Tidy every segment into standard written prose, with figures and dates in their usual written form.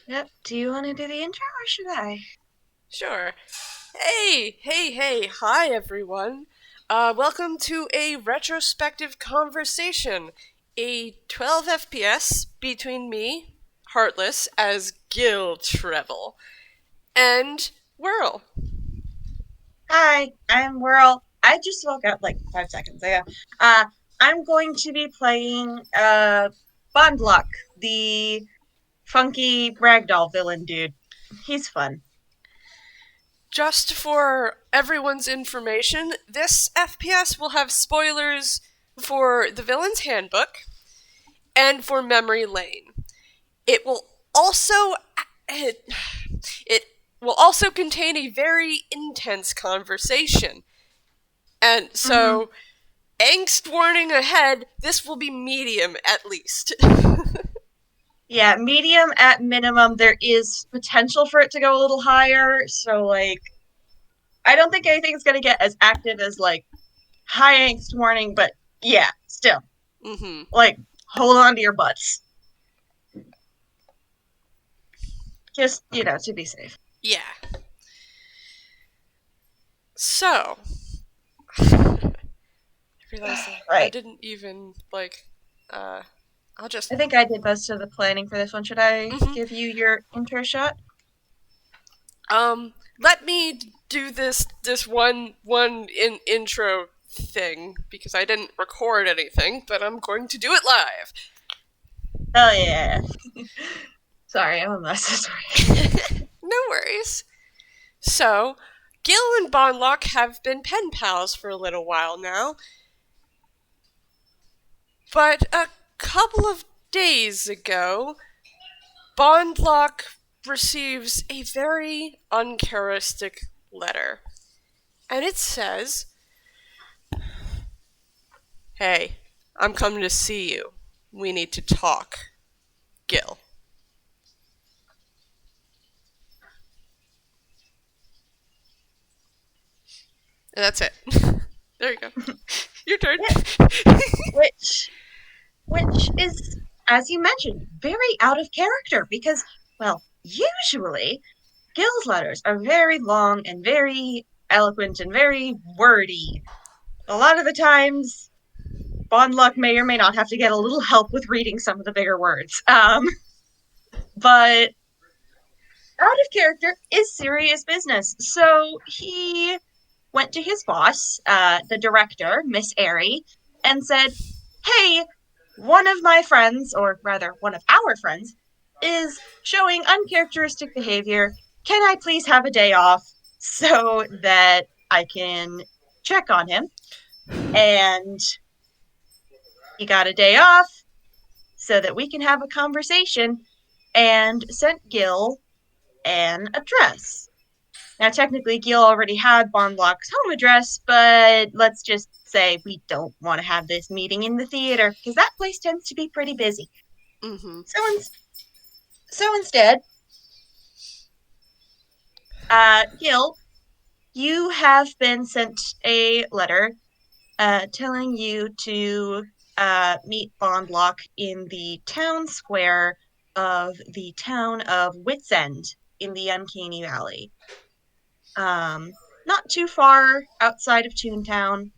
Yep. Do you want to do the intro or should I? Sure. Hey, hi everyone. Welcome to a retrospective conversation. A 12 FPS between me, Heartless, as Gille Trebble, and Whirl. Hi, I'm Whirl. I just woke up like 5 seconds ago. Uh, I'm going to be playing Bondlock, the funky ragdoll villain dude. He's fun. Just for everyone's information, this FPS will have spoilers for the villain's handbook and for memory lane. It will also it, it will also contain a very intense conversation. And hmm so, angst warning ahead, this will be medium at least. Yeah, medium at minimum. There is potential for it to go a little higher. So like, I don't think anything's gonna get as active as like high angst warning, but yeah, still Mm-hmm. like hold on to your butts. Just to be safe. Yeah. So, I realized I Right. didn't even, uh, I'll just. I think I did most of the planning for this one. Should I Mm-hmm. give you your intro shot? Let me do this one intro thing because I didn't record anything, but I'm going to do it live. Oh yeah. Sorry, I'm a mess. Sorry. No worries. So, Gil and Bondlock have been pen pals for a little while now, but a couple of days ago, Bondlock receives a very uncharacteristic letter. And it says, "Hey, I'm coming to see you. We need to talk. Gil." And that's it. There you go. Your turn. Yeah, which which is, as you mentioned, very out of character because, well, usually Gil's letters are very long and very eloquent and very wordy. A lot of the times, Bondluck may or may not have to get a little help with reading some of the bigger words. But out of character is serious business. So he went to his boss, the director, Miss Airy, and said, "Hey, one of my friends, or rather, one of our friends, is showing uncharacteristic behavior. Can I please have a day off so that I can check on him?" And he got a day off so that we can have a conversation and sent Gil an address. Now, technically, Gil already had Bondlock's home address, but let's just say we don't want to have this meeting in the theater because that place tends to be pretty busy. Mm-hmm. So, instead, Gil, you have been sent a letter telling you to meet Bondlock in the town square of the town of Witsend in the Uncanny Valley. Not too far outside of Toontown.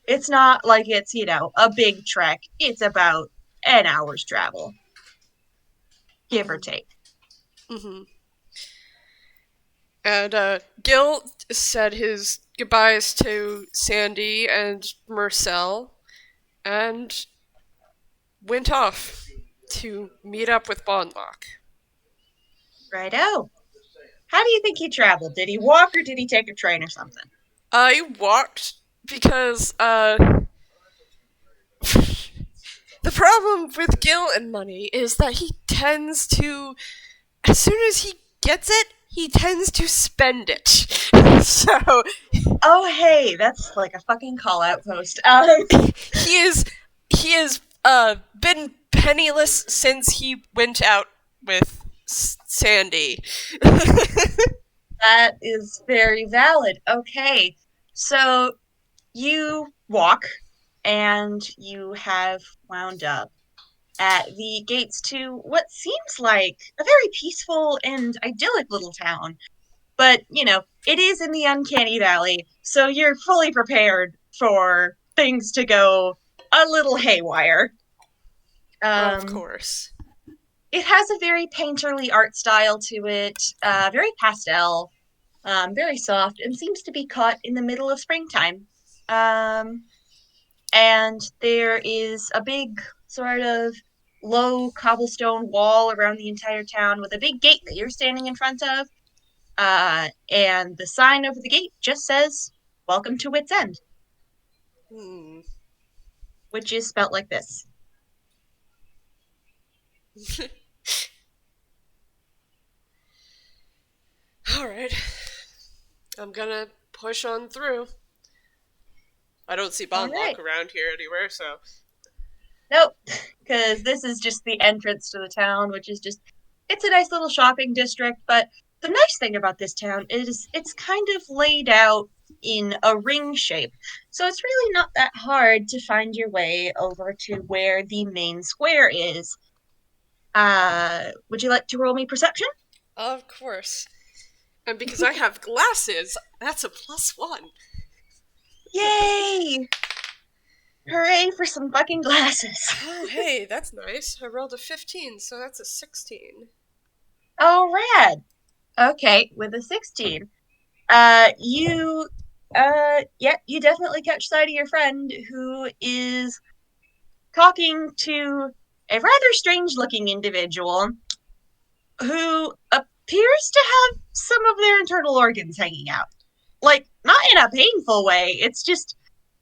It's not like it's, a big trek. It's about an hour's travel, give or Mm-hmm. take. Mm-hmm. And Gil said his goodbyes to Sandy and Marcel and went off to meet up with Bondlock. Righto. How do you think he traveled? Did he walk or did he take a train or something? I walked because the problem with Gil and money is that he tends to, as soon as he gets it, he tends to spend it. So Oh, hey, that's like a fucking call out post. he is he has been penniless since he went out with Sandy. That is very valid. Okay, so you walk and you have wound up. at the gates to what seems like a very peaceful and idyllic little town. But, it is in the Uncanny Valley, so you're fully prepared for things to go a little haywire. Of Um, course. it has a very painterly art style to it, very pastel, very soft, and seems to be caught in the middle of springtime. Um, and there is a big sort of low cobblestone wall around the entire town with a big gate that you're standing in front of. And the sign over the gate just says, "Welcome to Wits End," Hmm. which is spelt like this. Alright. I'm gonna push on through. I don't see All Bondlock right. around here anywhere, so. Nope, because this is just the entrance to the town, which is just, it's a nice little shopping district. But the nice thing about this town is it's kind of laid out in a ring shape. So it's really not that hard to find your way over to where the main square is. Would you like to roll me perception? Of course. And because I have glasses, that's a +1. Yay! Hooray for some fucking glasses. Oh, hey, that's nice. I rolled a 15, so that's a 16. Oh, rad. Okay, with a 16. You definitely catch sight of your friend who is talking to a rather strange looking individual who appears to have some of their internal organs hanging out. Like, not in a painful way, it's just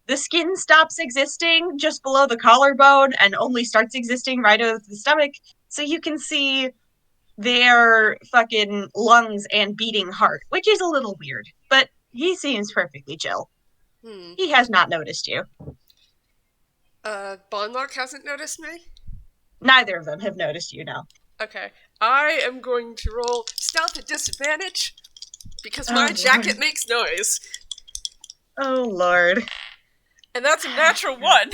the skin stops existing just below the collarbone and only starts existing right over the stomach, so you can see their fucking lungs and beating heart, which is a little weird, but he seems perfectly chill. Hmm. He has not noticed you. Bondlock hasn't noticed me? Neither of them have noticed you now. Okay. I am going to roll stealth at disadvantage because Oh, my jacket Lord. makes noise. Oh, Lord. And that's a natural 1.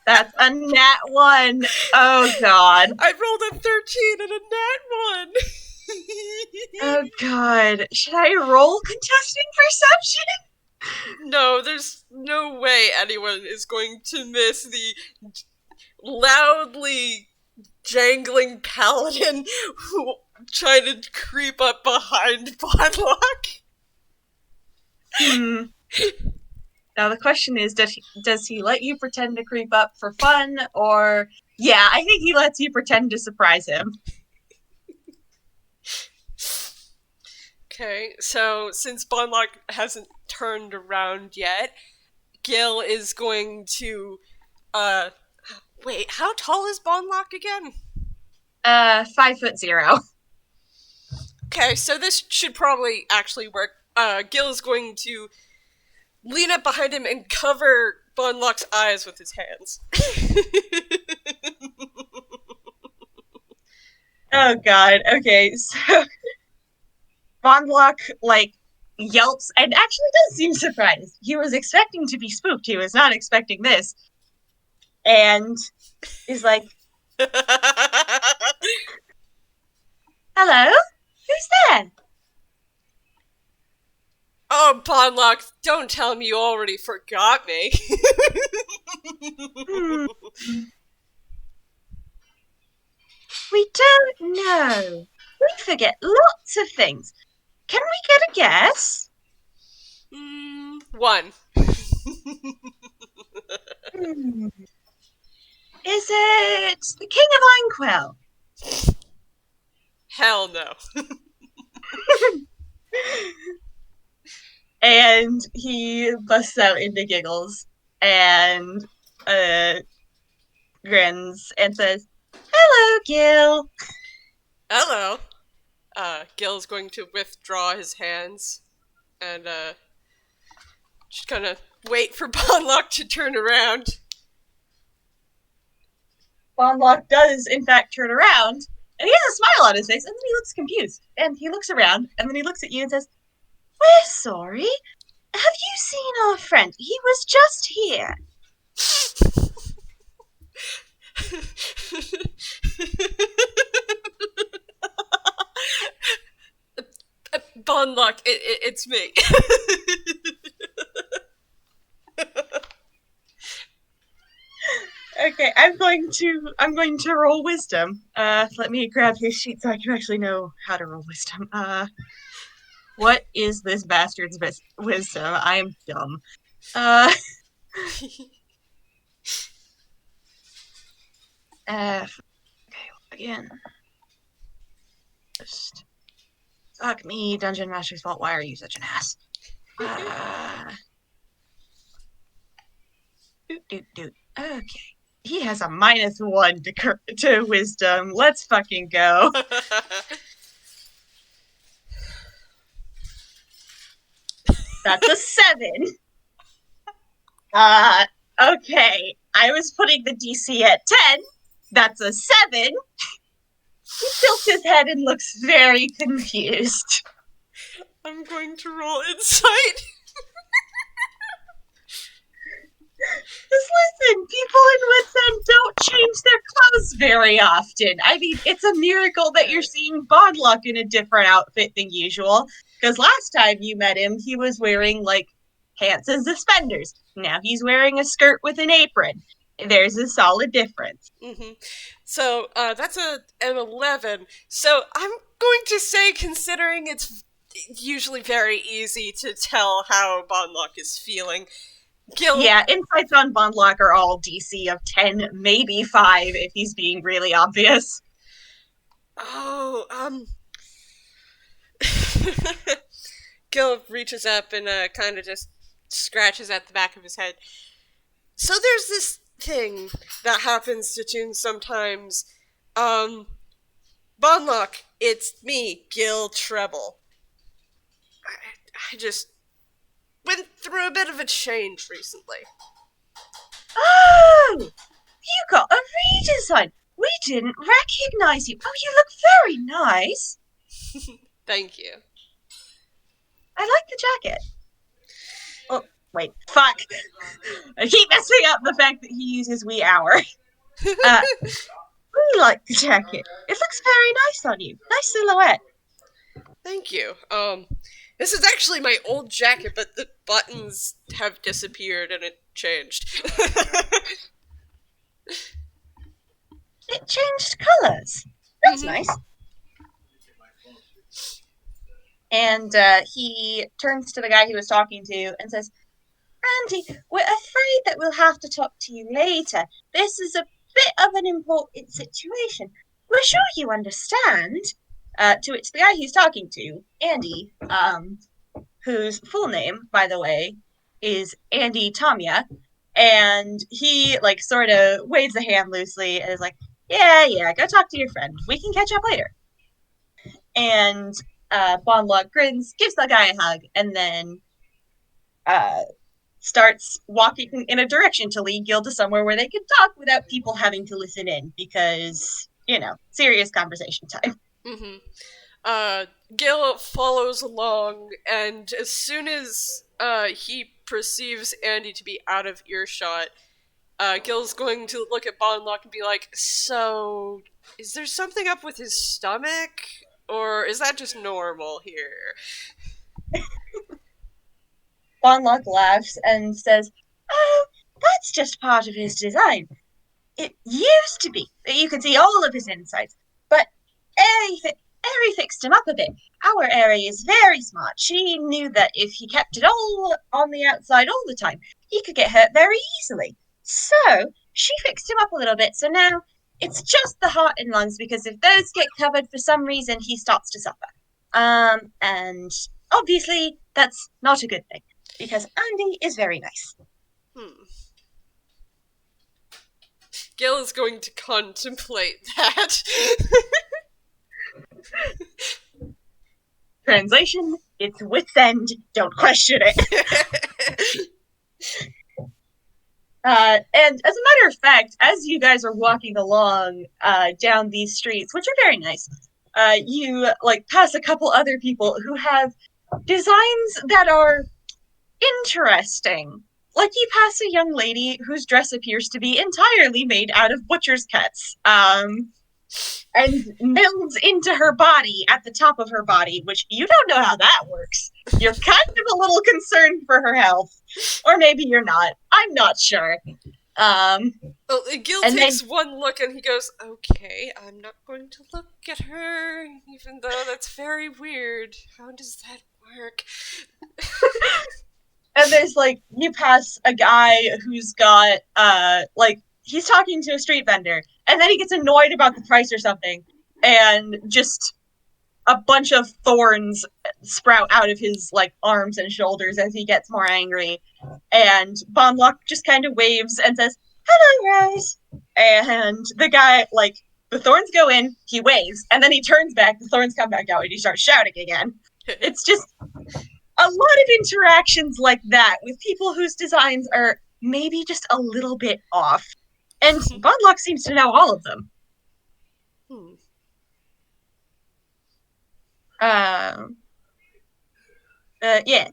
That's a nat 1. Oh, God. I rolled a 13 and a nat 1. Oh, God. Should I roll contesting perception? No, there's no way anyone is going to miss the loudly jangling paladin who trying to creep up behind Bondlock. Hmm. Now the question is, does he let you pretend to creep up for fun, or yeah, I think he lets you pretend to surprise him. Okay, so since Bondlock hasn't turned around yet, Gil is going to wait, how tall is Bondlock again? 5'0". Okay, so this should probably actually work. Gil is going to lean up behind him and cover Bondlock's eyes with his hands. Oh God. Okay, so Bondlock yelps and actually does seem surprised. He was expecting to be spooked. He was not expecting this, and is like, "Hello, who's there?" Oh, Bondlock, don't tell me you already forgot me. Hmm. We don't know. We forget lots of things. Can we get a guess? 1. Hmm. Is it the King of Inkwell? Hell no. And he busts out into giggles and grins and says, "Hello, Gil." Hello. Gil's going to withdraw his hands and just gonna wait for Bondlock to turn around. Bondlock does, in fact, turn around, and he has a smile on his face, and then he looks confused. And he looks around, and then he looks at you and says, "We're sorry. Have you seen our friend? He was just here." Bondlock, it's me. Okay, I'm going to roll wisdom. Let me grab his sheet so I can actually know how to roll wisdom. What is this bastard's wisdom? I am dumb. Uh, okay, again. Just fuck me, Dungeon Master's fault. Why are you such an ass? Doot, doot, doot. Okay. He has a -1 to wisdom. Let's fucking go. That's a 7. Okay. I was putting the DC at 10. That's a 7. He tilts his head and looks very confused. I'm going to roll insight. Just listen, people in Wits End don't change their clothes very often. I mean, it's a miracle that you're seeing Bondlock in a different outfit than usual. Because last time you met him, he was wearing, like, pants and suspenders. Now he's wearing a skirt with an apron. There's a solid difference. Mm-hmm. So, that's an 11. So, I'm going to say, considering it's usually very easy to tell how Bondlock is feeling, Gille... Yeah, insights on Bondlock are all DC of 10, maybe 5 if he's being really obvious. Oh, Gille reaches up and kind of just scratches at the back of his head. So there's this thing that happens to Toon sometimes. Bondlock, it's me, Gille Trebble. I just went through a bit of a change recently. Oh! You got a redesign! We didn't recognize you. Oh, you look very nice. Thank you. I like the jacket. Oh, wait. Fuck. I keep messing up the fact that he uses wee hour. We like the jacket. It looks very nice on you. Nice silhouette. Thank you. This is actually my old jacket, but the buttons have disappeared and it changed. It changed colors. That's nice. And he turns to the guy he was talking to and says, Andy, we're afraid that we'll have to talk to you later. This is a bit of an important situation. We're sure you understand. To which the guy he's talking to, Andy, whose full name, by the way, is Andy Tamia, and he, like, sort of waves a hand loosely and is like, yeah, go talk to your friend. We can catch up later. And Bondlock grins, gives the guy a hug, and then starts walking in a direction to lead Gille to somewhere where they can talk without people having to listen in, because, serious conversation time. Mm-hmm. Gille follows along, and as soon as he perceives Andy to be out of earshot, Gille's going to look at Bondlock and be like, so, is there something up with his stomach? Or is that just normal here? Bondlock laughs and says, oh, that's just part of his design. It used to be that you could see all of his insides, but Eri fixed him up a bit. Our Eri is very smart. She knew that if he kept it all on the outside all the time, he could get hurt very easily. So she fixed him up a little bit, so now it's just the heart and lungs, because if those get covered for some reason, he starts to suffer. And obviously that's not a good thing, because Andy is very nice. Gille is going to contemplate that. Translation, it's wit's end, don't question it. And as a matter of fact, as you guys are walking along down these streets, which are very nice, you pass a couple other people who have designs that are interesting. like you pass a young lady whose dress appears to be entirely made out of butcher's cuts, and melds into her body at the top of her body, which you don't know how that works. You're kind of a little concerned for her health, or maybe you're not. I'm not sure. Um, Well, Gil and takes then one look and he goes, "Okay, I'm not going to look at her, even though that's very weird. How does that work?" and there's like you pass a guy who's got like he's talking to a street vendor, and then he gets annoyed about the price or something, and just a bunch of thorns sprout out of his like arms and shoulders as he gets more angry. And Bondlock just kind of waves and says, "Hello, Rose." And the guy, like, the thorns go in, he waves, and then he turns back, the thorns come back out, and he starts shouting again. It's just a lot of interactions like that with people whose designs are maybe just a little bit off. And Bondlock seems to know all of them. Hmm. Um, yeah.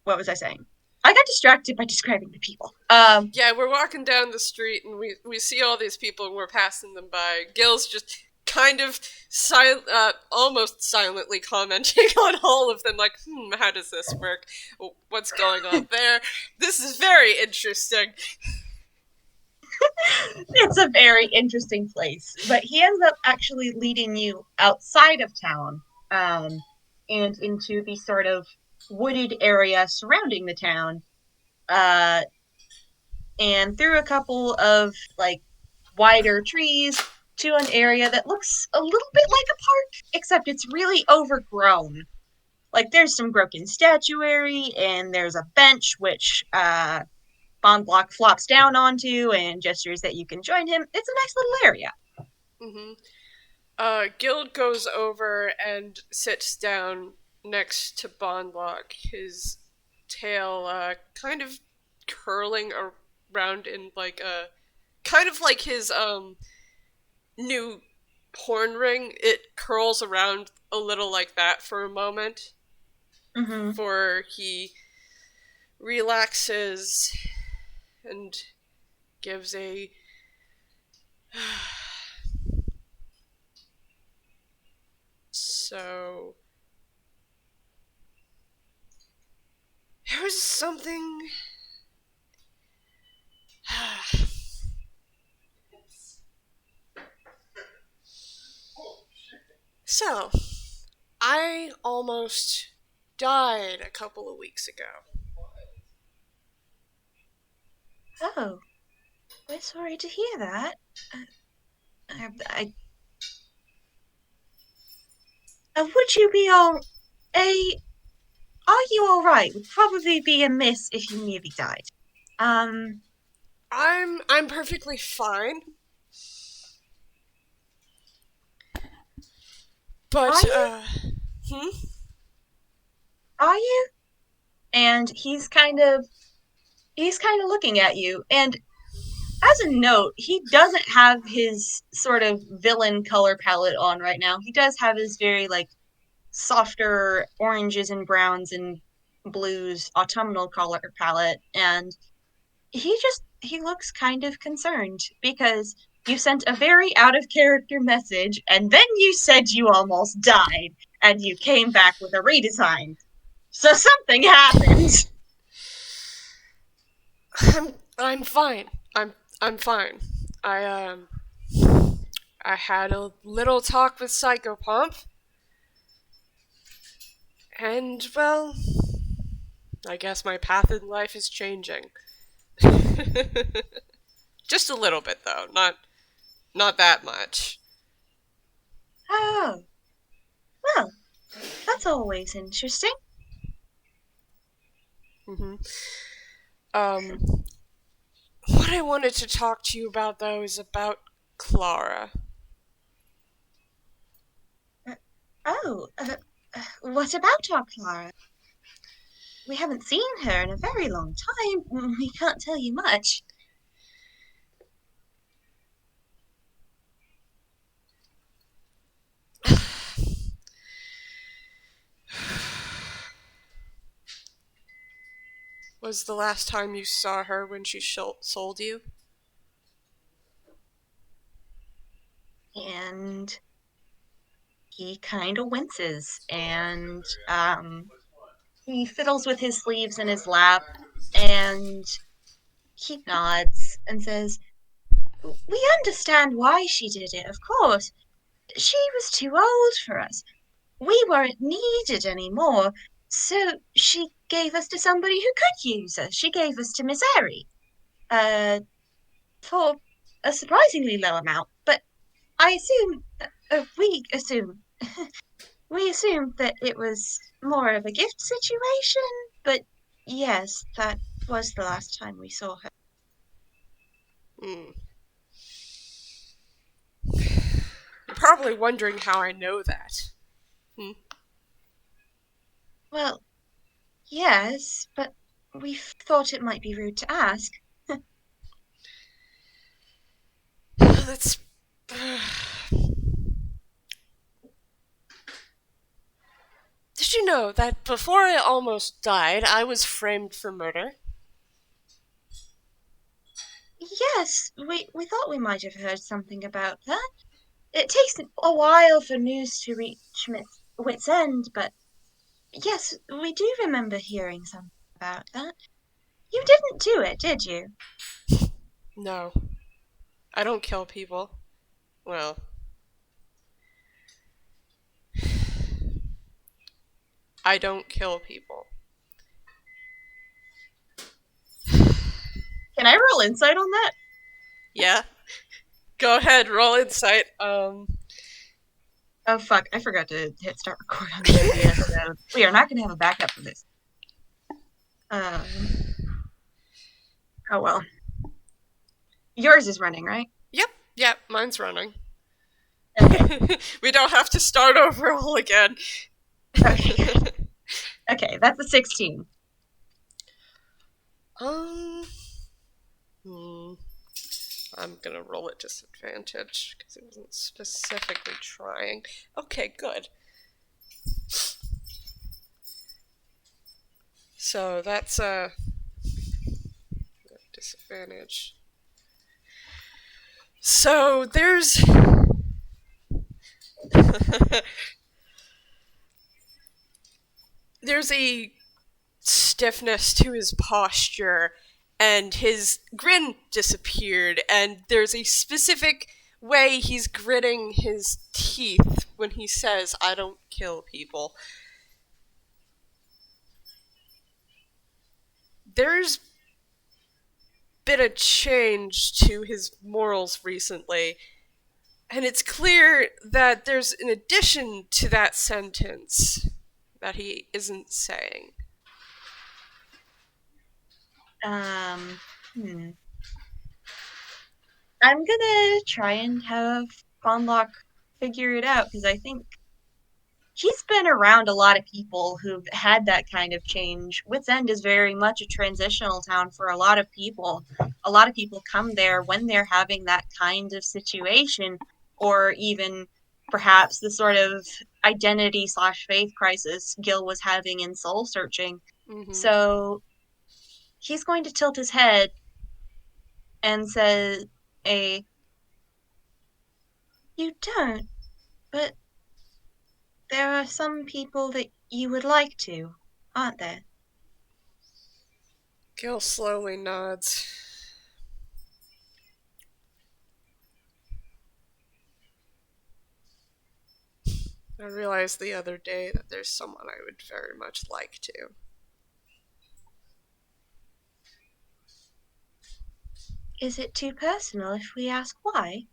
What was I saying? I got distracted by describing the people. Yeah, we're walking down the street and we see all these people and we're passing them by. Gil's just kind of almost silently commenting on all of them, like, how does this work? What's going on there? This is very interesting. It's a very interesting place, but he ends up actually leading you outside of town, um, and into the sort of wooded area surrounding the town, uh, and through a couple of like wider trees to an area that looks a little bit like a park, except it's really overgrown. Like there's some broken statuary, and there's a bench which Bondlock flops down onto and gestures that you can join him. It's a nice little area. Hmm. Gil goes over and sits down next to Bondlock, his tail kind of curling around in like a kind of like his new horn ring. It curls around a little like that for a moment Mm-hmm. before he relaxes and gives a so there was something. So, I almost died a couple of weeks ago. Oh, we're sorry to hear that. Uh, I, would you be all? A, are you all right? Would probably be amiss if you nearly died. Um, I'm perfectly fine, are but you? hmm? Are you? And he's kind of looking at you. And as a note, he doesn't have his sort of villain color palette on right now. He does have his very like softer oranges and browns and blues autumnal color palette, and he looks kind of concerned because you sent a very out of character message, and then you said you almost died, and you came back with a redesign. So something happened. I'm fine. I'm fine. I I had a little talk with Psychopomp, and well, I guess my path in life is changing. Just a little bit though, not that much. Oh, well, that's always interesting. Hmm. Um, what I wanted to talk to you about though is about Clara. Uh, oh, what about our Clara? We haven't seen her in a very long time. We can't tell you much. was the last time you saw her when she sold you? And he kind of winces and he fiddles with his sleeves in his lap and he nods and says, "We understand why she did it, of course. She was too old for us. We weren't needed anymore, so she gave us to somebody who could use us. She gave us to Miss Airy, uh, for a surprisingly low amount. But I assume, we assumed that it was more of a gift situation. But yes, that was the last time we saw her." Hmm. You're probably wondering how I know that. Hmm. Well, yes, but we thought it might be rude to ask. That's. Did you know that before I almost died, I was framed for murder? Yes, we thought we might have heard something about that. It takes a while for news to reach wit's end, but yes, we do remember hearing something about that. You didn't do it, did you? No, I don't kill people. Well, I don't kill people. Can I roll insight on that? Yeah? Go ahead, roll insight. Oh fuck, I forgot to hit start record on the OBS, so we are not going to have a backup for this. Um, oh well. Yours is running, right? Yep, mine's running. Okay. We don't have to start over all again. Okay, good. Okay, that's a 16. um, hmm, I'm gonna roll at disadvantage because it wasn't specifically trying. Okay, good. So that's a disadvantage. So there's a stiffness to his posture, and his grin disappeared, and there's a specific way he's gritting his teeth when he says, "I don't kill people." There's been a change to his morals recently, and it's clear that there's an addition to that sentence that he isn't saying. Um, hmm. I'm gonna try and have Bondlock figure it out because I think he's been around a lot of people who've had that kind of change. Wits End is very much a transitional town for a lot of people. A lot of people come there when they're having that kind of situation, or even perhaps the sort of identity slash faith crisis Gil was having in Soul Searching. Mm-hmm. So he's going to tilt his head and say, "A, you don't, but there are some people that you would like to, aren't there?" Gil slowly nods. I realized the other day that there's someone I would very much like to. Is it too personal if we ask why?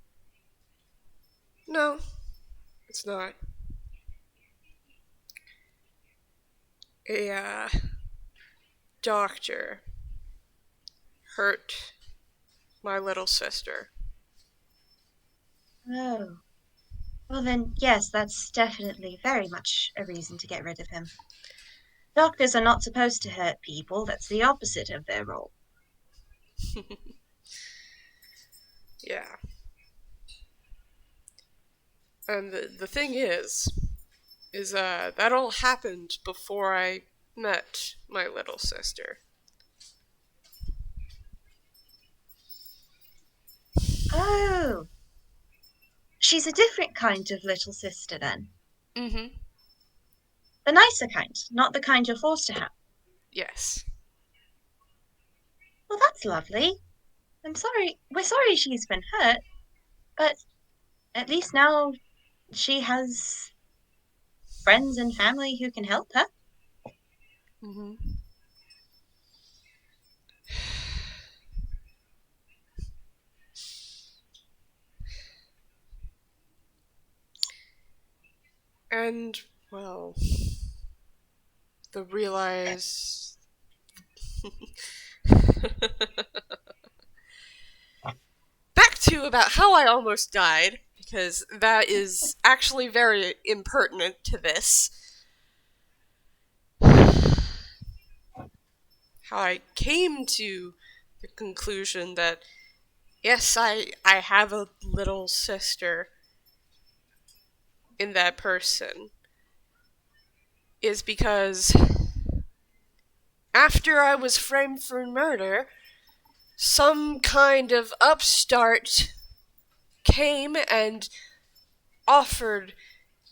No, it's not. A doctor hurt my little sister. Oh. Well, then, yes, that's definitely very much a reason to get rid of him. Doctors are not supposed to hurt people, that's the opposite of their role. Yeah. And the thing is that all happened before I met my little sister. Oh, she's a different kind of little sister then. Mm-hmm. The nicer kind, not the kind you're forced to have. Yes. Well, that's lovely. I'm sorry. We're sorry she's been hurt, but at least now she has friends and family who can help her. Mm-hmm. And, well, the realize. Back to about how I almost died, because that is actually very impertinent to this. How I came to the conclusion that, yes, I have a little sister in that person is because after I was framed for murder, some kind of upstart came and offered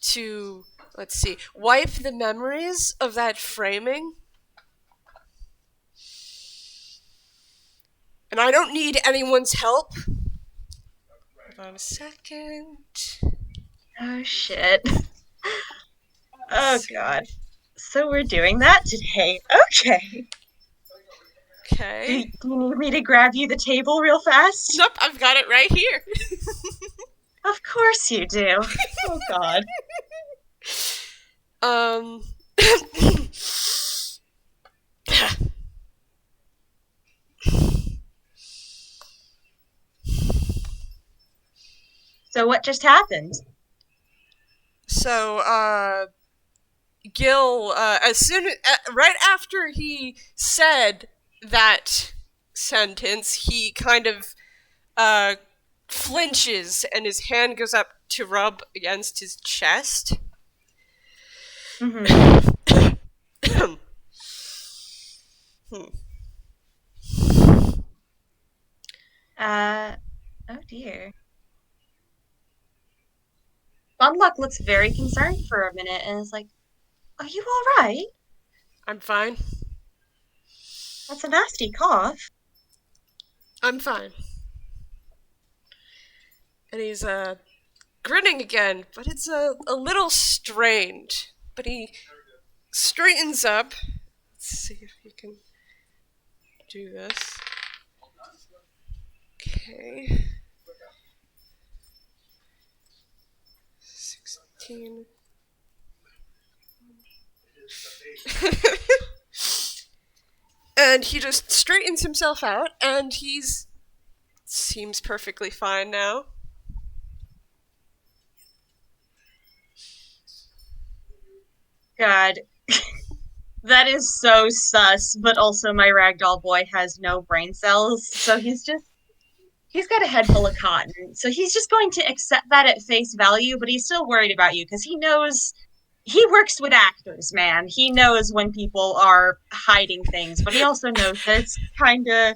to, let's see, wipe the memories of that framing. And I don't need anyone's help. Hold on a second. Oh shit. Oh Let's god. see. So we're doing that today. Okay. Do Okay. you need me to grab you the table real fast? Nope, I've got it right here. Of course you do. Oh god. um. So what just happened? so, Gil, right after he said that sentence, he kind of, uh, flinches and his hand goes up to rub against his chest. Mm-hmm. Hmm. Uh, oh dear. Bondlock looks very concerned for a minute and is like, are you all right? I'm fine. That's a nasty cough. I'm fine. And he's, grinning again, but it's a little strained. But he straightens up. Let's see if he can do this. Okay. 16. And he just straightens himself out, and he's seems perfectly fine now. God, that is so sus, but also my ragdoll boy has no brain cells, so he's got a head full of cotton. So he's just going to accept that at face value, but he's still worried about you because he knows he works with actors, man. He knows when people are hiding things, but he also knows that it's kind of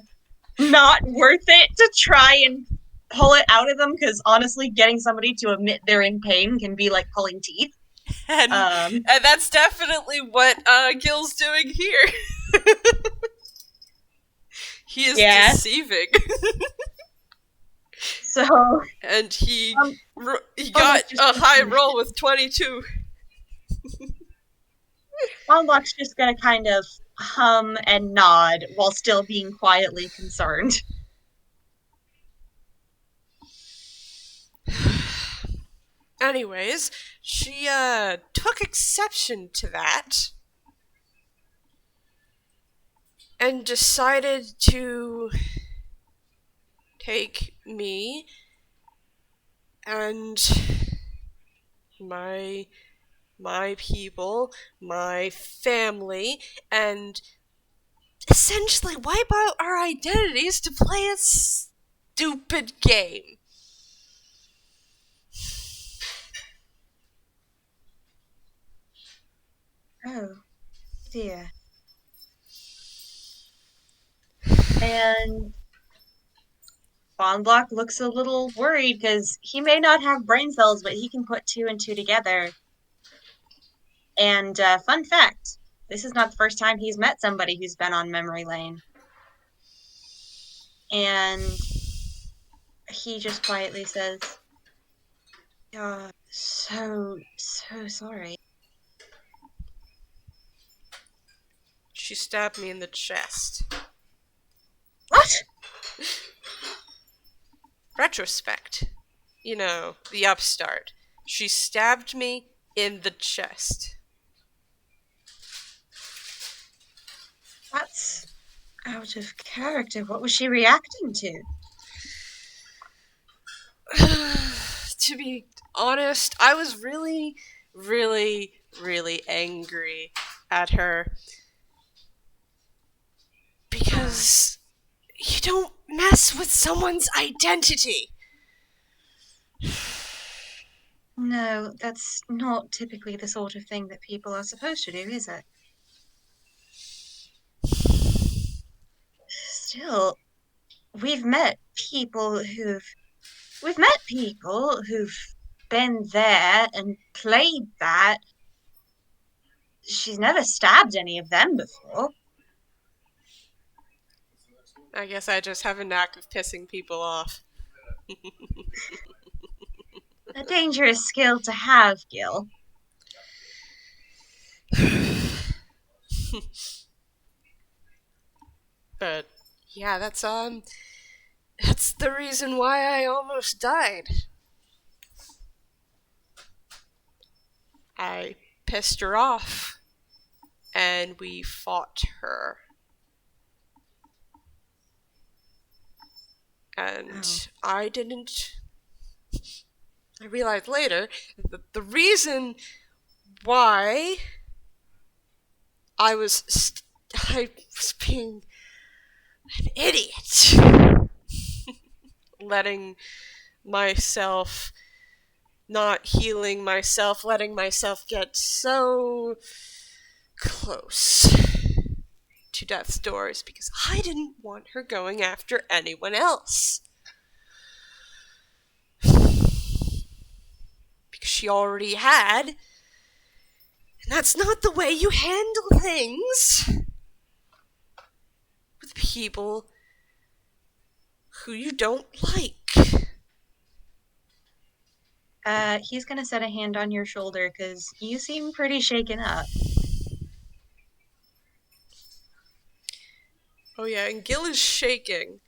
not worth it to try and pull it out of them because honestly, getting somebody to admit they're in pain can be like pulling teeth. And Um, and that's definitely what Gil's doing here. He is yeah. deceiving. So And um, he got Unlock's just a high roll with 22. Unlock's just gonna kind of hum and nod while still being quietly concerned. Anyways, she took exception to that and decided to take me and my my people, my family, and essentially wipe out our identities to play a stupid game. Oh dear. And Bondlock looks a little worried because he may not have brain cells, but he can put two and two together. And fun fact, this is not the first time he's met somebody who's been on memory lane. And he just quietly says, "Oh, so sorry." She stabbed me in the chest. What? Retrospect. You know, the upstart. She stabbed me in the chest. That's out of character. What was she reacting to? To be honest, I was really, really, really angry at her. Because you don't mess with someone's identity. No, that's not typically the sort of thing that people are supposed to do, is it? Still, we've met people who've we've met people who've been there and played that. She's never stabbed any of them before. I guess I just have a knack of pissing people off. A dangerous skill to have, Gil. But yeah, that's the reason why I almost died. I pissed her off and we fought her. And I realized later that the reason why I was being an idiot. Letting myself, not healing myself, letting myself get so close to death's doors because I didn't want her going after anyone else. Because she already had. And that's not the way you handle things with people who you don't like. He's gonna set a hand on your shoulder because you seem pretty shaken up. Oh yeah, and Gil is shaking.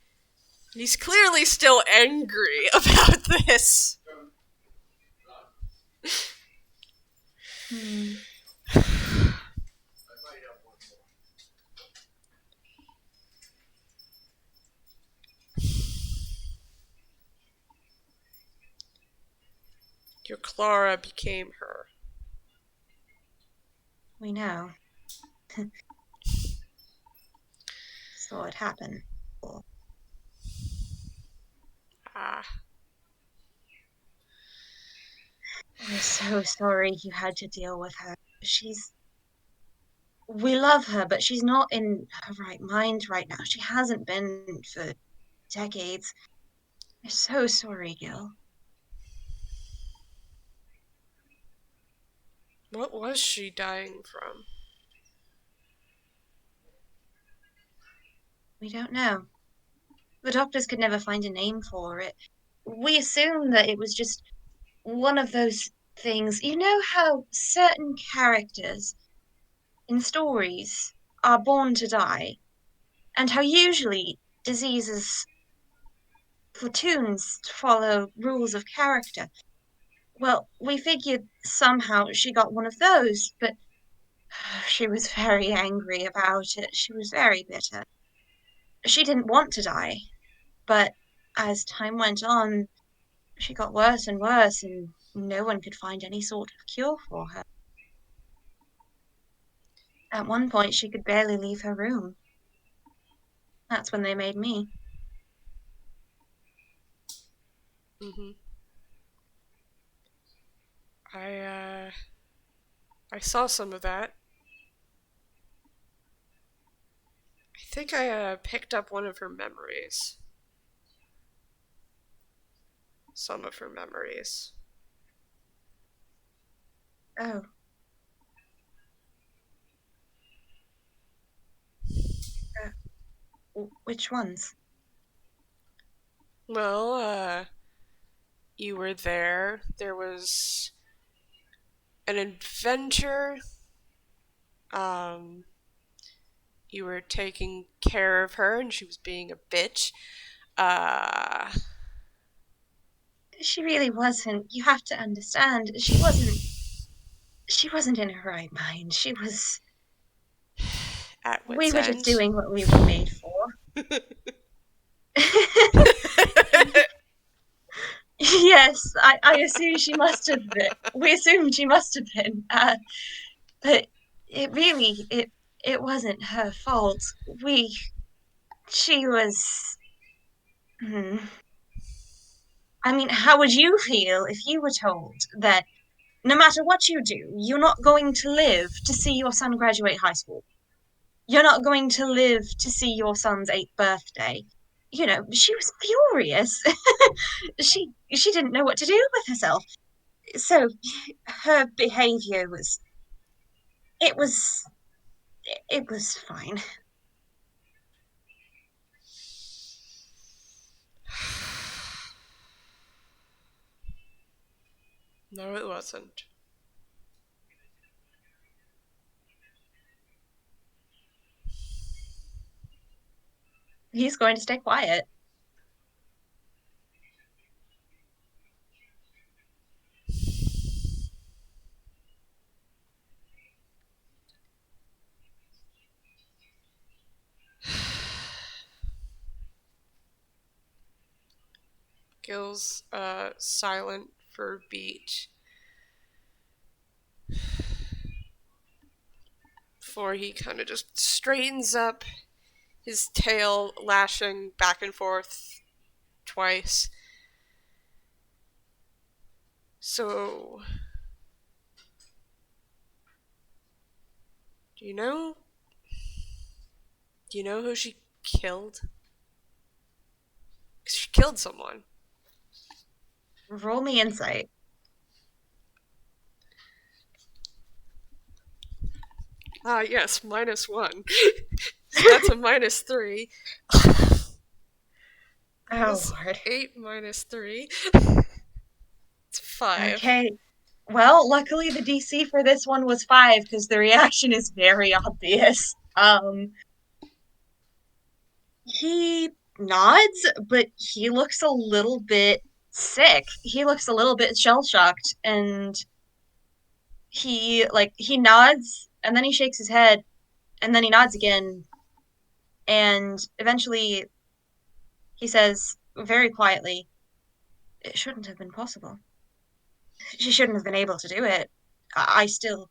He's clearly still angry about this. Your Clara became her. We know. Saw it happen. Ah. We're so sorry you had to deal with her. We love her, but she's not in her right mind right now. She hasn't been for decades. We're so sorry, Gil. What was she dying from? We don't know. The doctors could never find a name for it. We assume that it was just one of those things. You know how certain characters in stories are born to die, and how usually diseases platoons follow rules of character. Well, we figured somehow she got one of those, but she was very angry about it. She was very bitter. She didn't want to die, but as time went on, she got worse and worse, and no one could find any sort of cure for her. At one point, she could barely leave her room. That's when they made me. Mm-hmm. I saw some of that. I think I picked up one of her memories. some of her memories. Oh, which ones? Well, you were there. There was an adventure. Um, you were taking care of her, and she was being a bitch. Uh, She really wasn't. You have to understand. She wasn't. She wasn't in her right mind. She was. at We wit's were just end. doing what we were made for. Yes, I assume she must have been. We assumed she must have been. But it really, it wasn't her fault. We, she was. Hmm. I mean, how would you feel if you were told that no matter what you do, you're not going to live to see your son graduate high school? You're not going to live to see your son's 8th birthday. You know, she was furious. She didn't know what to do with herself. So her behavior was it was it was fine. No, it wasn't. He's going to stay quiet. Gil's silent for a beat before he kind of just straightens up, his tail lashing back and forth twice. So, do you know? Do you know who she killed? 'Cause she killed someone. Roll me insight. Ah, yes, -1. So that's a -3. Oh Minus Lord. 8 -3. It's 5. Okay. Well, luckily the DC for this one was 5 because the reaction is very obvious. He nods, but he looks a little bit sick. He looks a little bit shell shocked, and he nods, and then he shakes his head, and then he nods again, and eventually he says very quietly, "It shouldn't have been possible. She shouldn't have been able to do it. I still,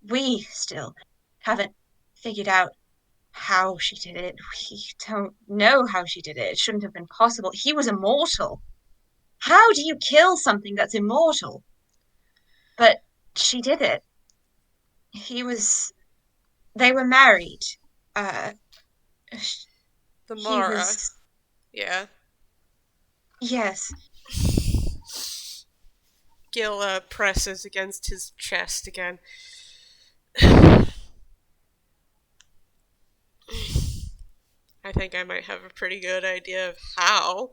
we still haven't figured out how she did it. We don't know how she did it. It shouldn't have been possible. He was immortal. How do you kill something that's immortal? But she did it. He was, they were married. Uh, The he Mara. was, Yeah. yes. Gil presses against his chest again. I think I might have a pretty good idea of how.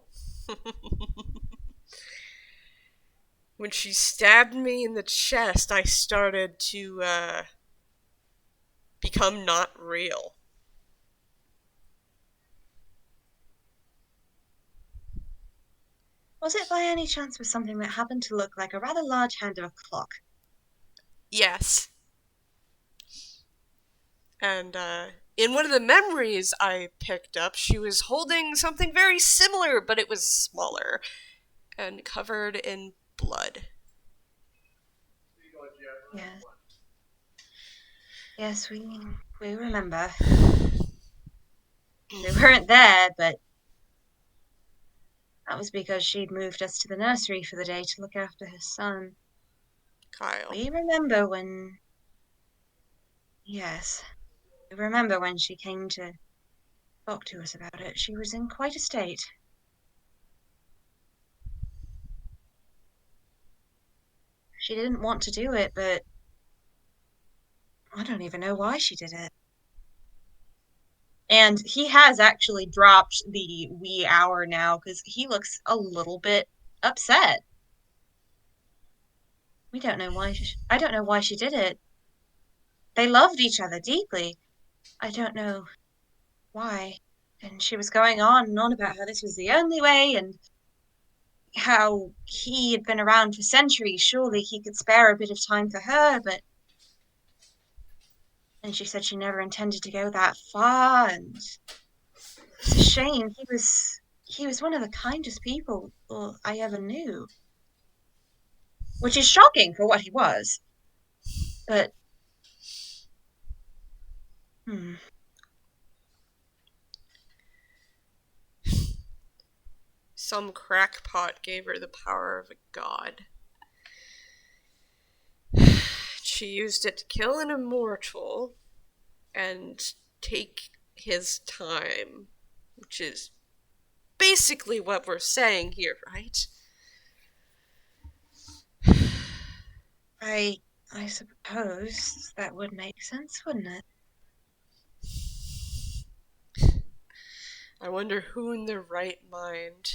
When she stabbed me in the chest, I started to become not real. Was it by any chance with something that happened to look like a rather large hand of a clock? Yes. And in one of the memories I picked up, she was holding something very similar, but it was smaller and covered in blood. Yes. Yes, we remember. We weren't there, but that was because she'd moved us to the nursery for the day to look after her son. Kyle. We remember when, yes, we remember when she came to talk to us about it. She was in quite a state. She didn't want to do it, but I don't even know why she did it. And he has actually dropped the wee hour now because he looks a little bit upset. We don't know why I don't know why she did it. They loved each other deeply. I don't know why. And she was going on and on about how this was the only way and how he had been around for centuries. Surely he could spare a bit of time for her, but and she said she never intended to go that far, and it's a shame. He was one of the kindest people I ever knew, which is shocking for what he was. But hmm, Some crackpot gave her the power of a god. She used it to kill an immortal and take his time, which is basically what we're saying here, right? I I suppose that would make sense, wouldn't it? I wonder who in their right mind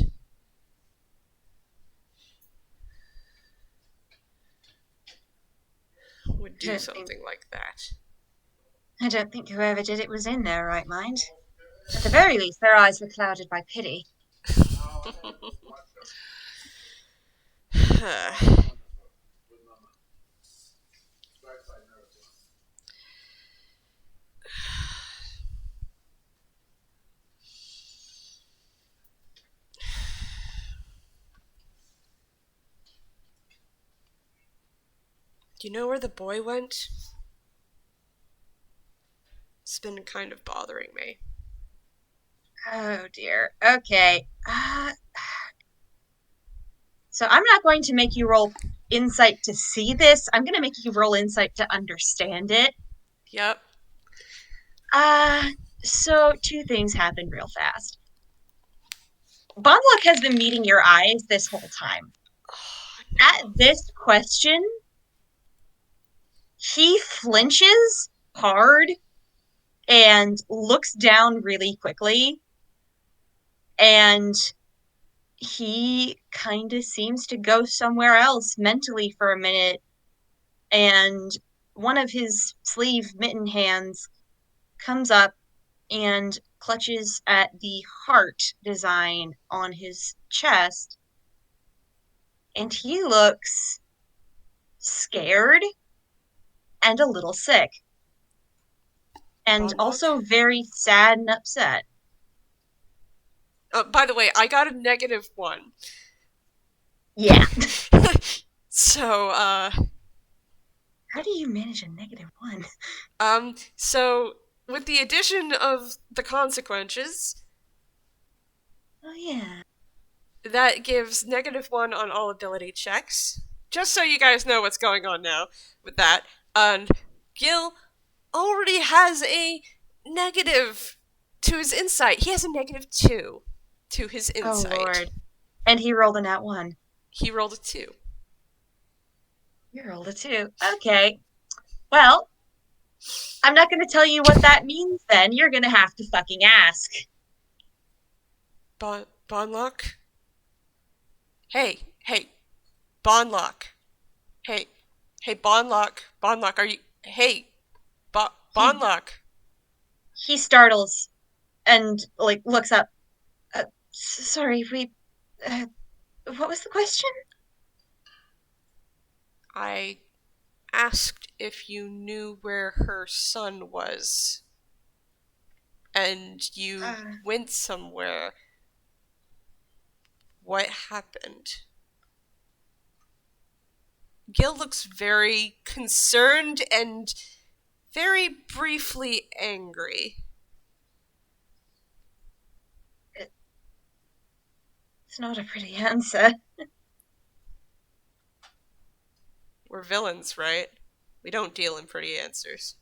would I do don't think something like that. I don't think whoever did it was in their right mind. At the very least, their eyes were clouded by pity. Do you know where the boy went? It's been kind of bothering me. Oh dear. Okay. So I'm not going to make you roll insight to see this. I'm going to make you roll insight to understand it. Yep. Uh, so two things happen real fast. Bondlock has been meeting your eyes this whole time. Oh, At no. this question, he flinches hard and looks down really quickly, and he kind of seems to go somewhere else mentally for a minute, and one of his sleeve mitten hands comes up and clutches at the heart design on his chest, and he looks scared and a little sick, and Bondlock? also very sad and upset. By the way, I got a -1. Yeah. So, How do you manage a -1? so with the addition of the consequences, Oh, yeah. that gives -1 on all ability checks. Just so you guys know what's going on now with that. And Gil already has a negative to his insight. He has a -2 to his Oh, insight. Lord. And he rolled a nat 1. He rolled a 2. You rolled a 2. Okay. Well, I'm not going to tell you what that means then. You're going to have to fucking ask. Bondlock? Hey, Bondlock. Hey, hey, Bondlock, are you? Hey, He Bondlock. he startles and like looks up. Sorry, we uh, what was the question? I asked if you knew where her son was, and you Uh, went somewhere. What happened? Gil looks very concerned and very briefly angry. it's not a pretty answer. We're villains, right? We don't deal in pretty answers.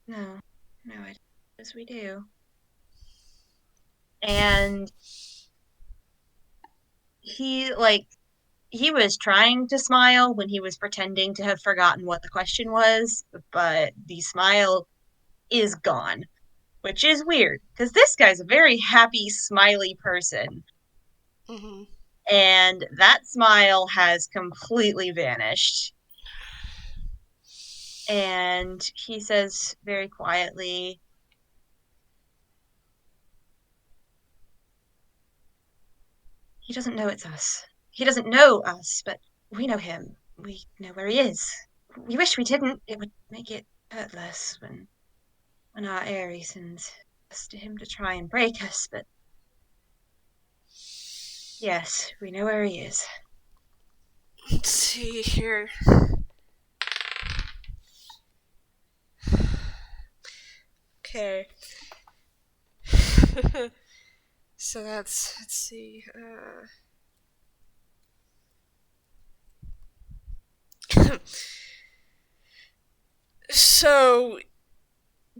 No, no, I as we do. And he was trying to smile when he was pretending to have forgotten what the question was, but the smile is gone, which is weird because this guy's a very happy, smiley person. Mm-hmm. And that smile has completely vanished. And he says very quietly, he doesn't know it's us. He doesn't know us, but we know him. We know where he is. We wish we didn't. It would make it hurt less when our Aerie sends us to him to try and break us, but yes, we know where he is. Let's see here. Okay. So let's see. So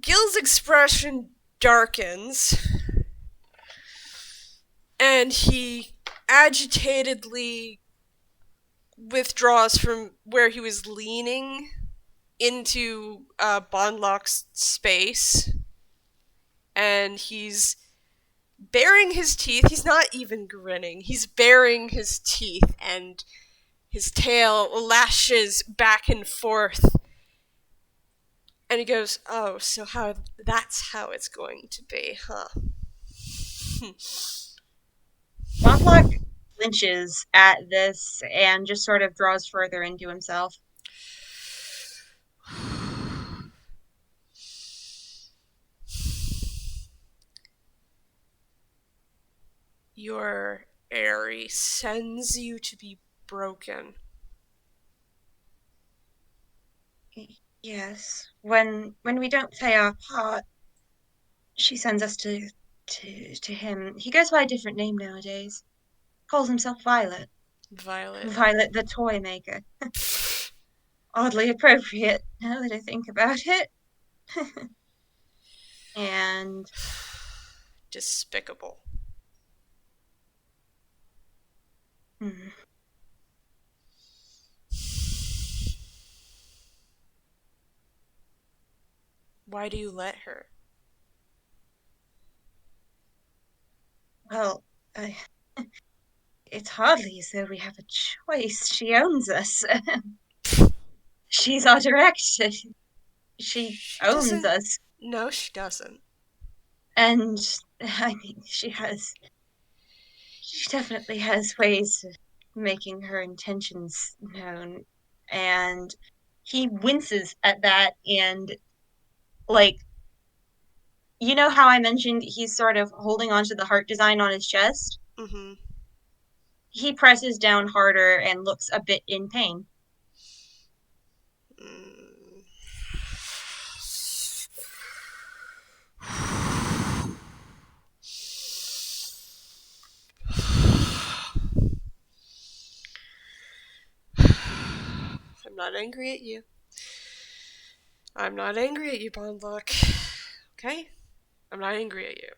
Gil's expression darkens, and he agitatedly withdraws from where he was leaning into Bondlock's space, and he's baring his teeth. He's not even grinning. He's baring his teeth, and his tail lashes back and forth. And he goes, "Oh, so that's how it's going to be, huh?" Bondlock flinches at this and just sort of draws further into himself. Your Aerie sends you to be broken. Yes, when we don't play our part, she sends us to him. He goes by a different name nowadays. Calls himself Violet. Violet. Violet the toy maker. Oddly appropriate now that I think about it. And Despicable. hmm, Why do you let her? well, I, it's hardly as though we have a choice. She owns us. She's our director. She She owns doesn't. us. No, she doesn't. And I mean, she definitely has ways of making her intentions known. And he winces at that and, like, you know how I mentioned he's sort of holding onto the heart design on his chest? Mm-hmm. He presses down harder and looks a bit in pain. Mm. I'm not angry at you. I'm not angry at you, Bondlock. Okay? I'm not angry at you.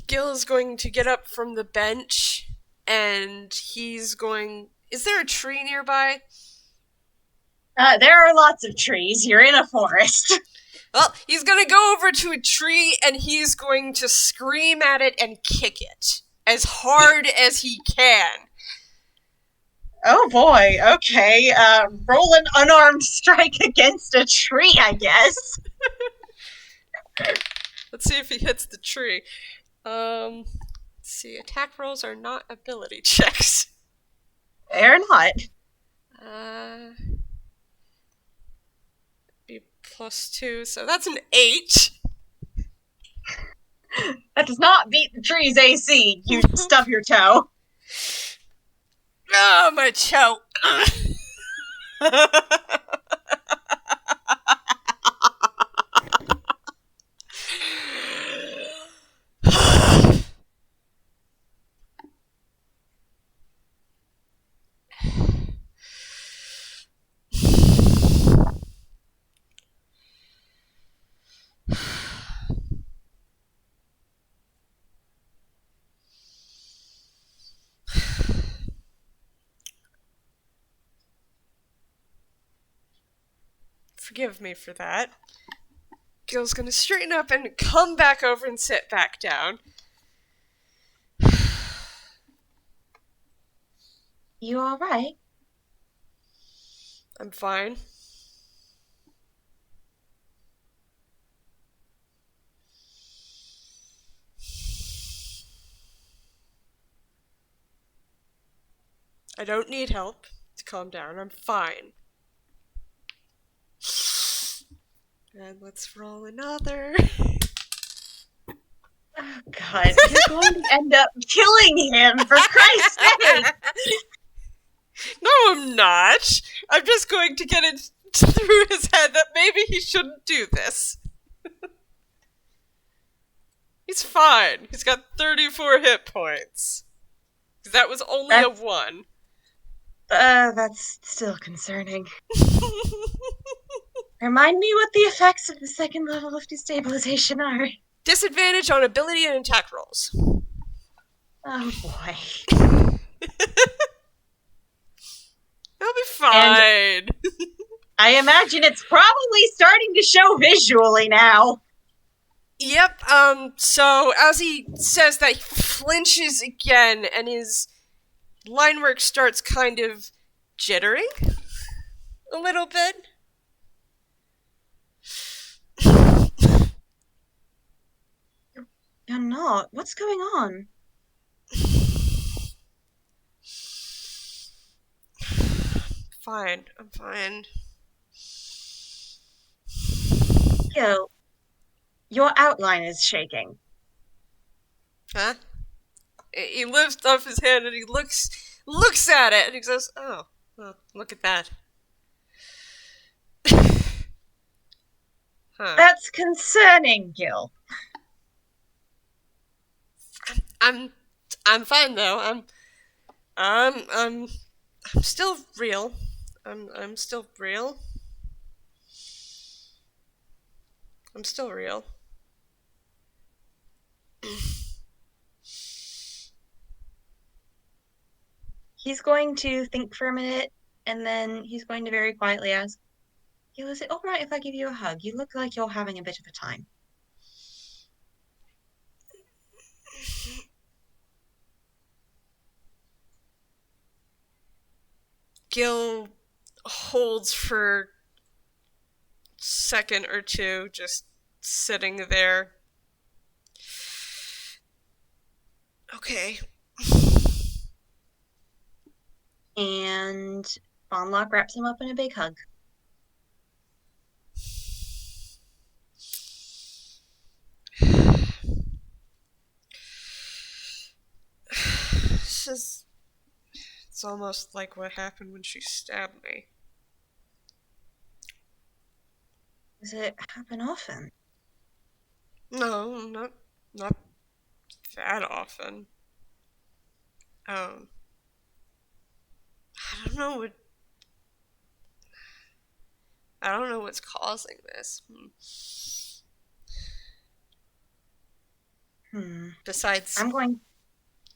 Gil is going to get up from the bench, and he's going. Is there a tree nearby? There are lots of trees. You're in a forest. Well, he's gonna go over to a tree and he's going to scream at it and kick it as hard as he can. Oh boy, okay. Roll an unarmed strike against a tree, I guess. Let's see if he hits the tree. Let's see. Attack rolls are not ability checks. Fair not. Uh, be +2, so that's an 8. That does not beat the tree's AC. You stub your toe. Oh, my toe. Forgive me for that. Gille's gonna straighten up and come back over and sit back down. You all right? I'm fine. I don't need help to calm down. I'm fine. And let's roll another. Oh, God, you're going to end up killing him, for Christ's sake! No, I'm not. I'm just going to get it through his head that maybe he shouldn't do this. He's fine. He's got 34 hit points. That was only a 1. That's still concerning. Remind me what the effects of the second level of destabilization are. Disadvantage on ability and attack rolls. Oh boy. He'll be fine. I imagine it's probably starting to show visually now. Yep, so as he says that, he flinches again, and his line work starts kind of jittering a little bit. You're not. What's going on? Fine, I'm fine. Gille, your outline is shaking. Huh? He lifts up his hand and he looks at it and he says, "Oh, well, look at that." Huh. That's concerning, Gille. I'm fine though. I'm still real. I'm still real. I'm still real. He's going to think for a minute, and then he's going to very quietly ask, Gille, is it alright if I give you a hug? You look like you're having a bit of a time. Gille holds for a second or two, just sitting there. Okay. And Bondlock wraps him up in a big hug. It's almost like what happened when she stabbed me. Does it happen often? No, not that often. I don't know what's causing this. Besides, I'm going.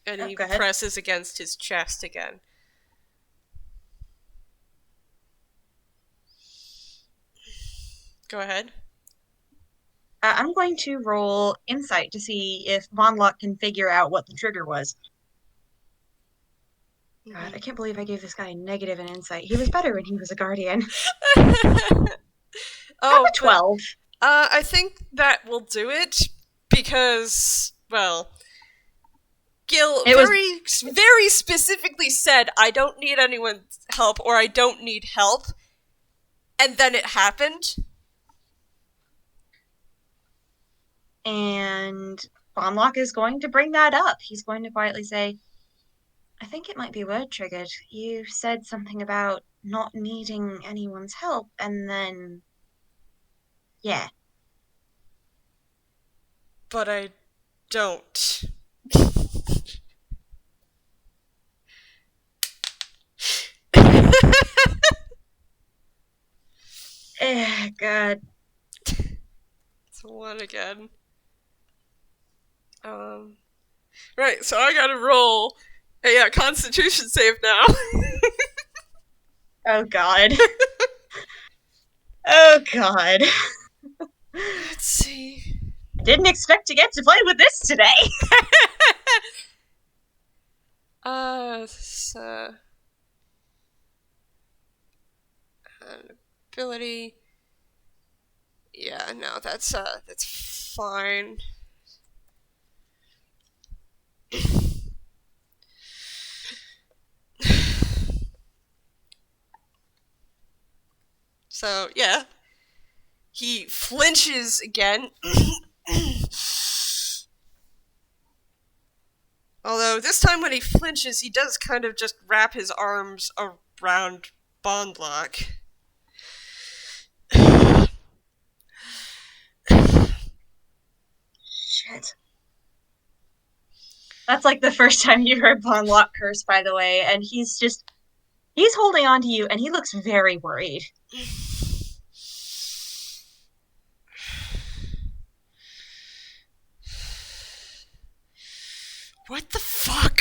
and he go ahead. presses against his chest again. Go ahead. I'm going to roll insight to see if Bondlock can figure out what the trigger was. God, I can't believe I gave this guy a negative in insight. He was better when he was a guardian. I'm a 12. I think that will do it because, well, Gille very specifically said, "I don't need anyone's help," or "I don't need help," and then it happened. And Bondlock is going to bring that up. He's going to quietly say, I think it might be word triggered. You said something about not needing anyone's help, and then... yeah. But I don't. God. It's a 1 again. Right, so I gotta roll a Constitution save now. Oh, God. Oh God. Let's see. I didn't expect to get to play with this today. This, ability. Yeah, no, that's fine. So, yeah. He flinches again. Although, this time when he flinches, he does kind of just wrap his arms around Bondlock. Shit. That's like the first time you heard Bondlock curse, by the way, and he's holding on to you and he looks very worried. What the fuck?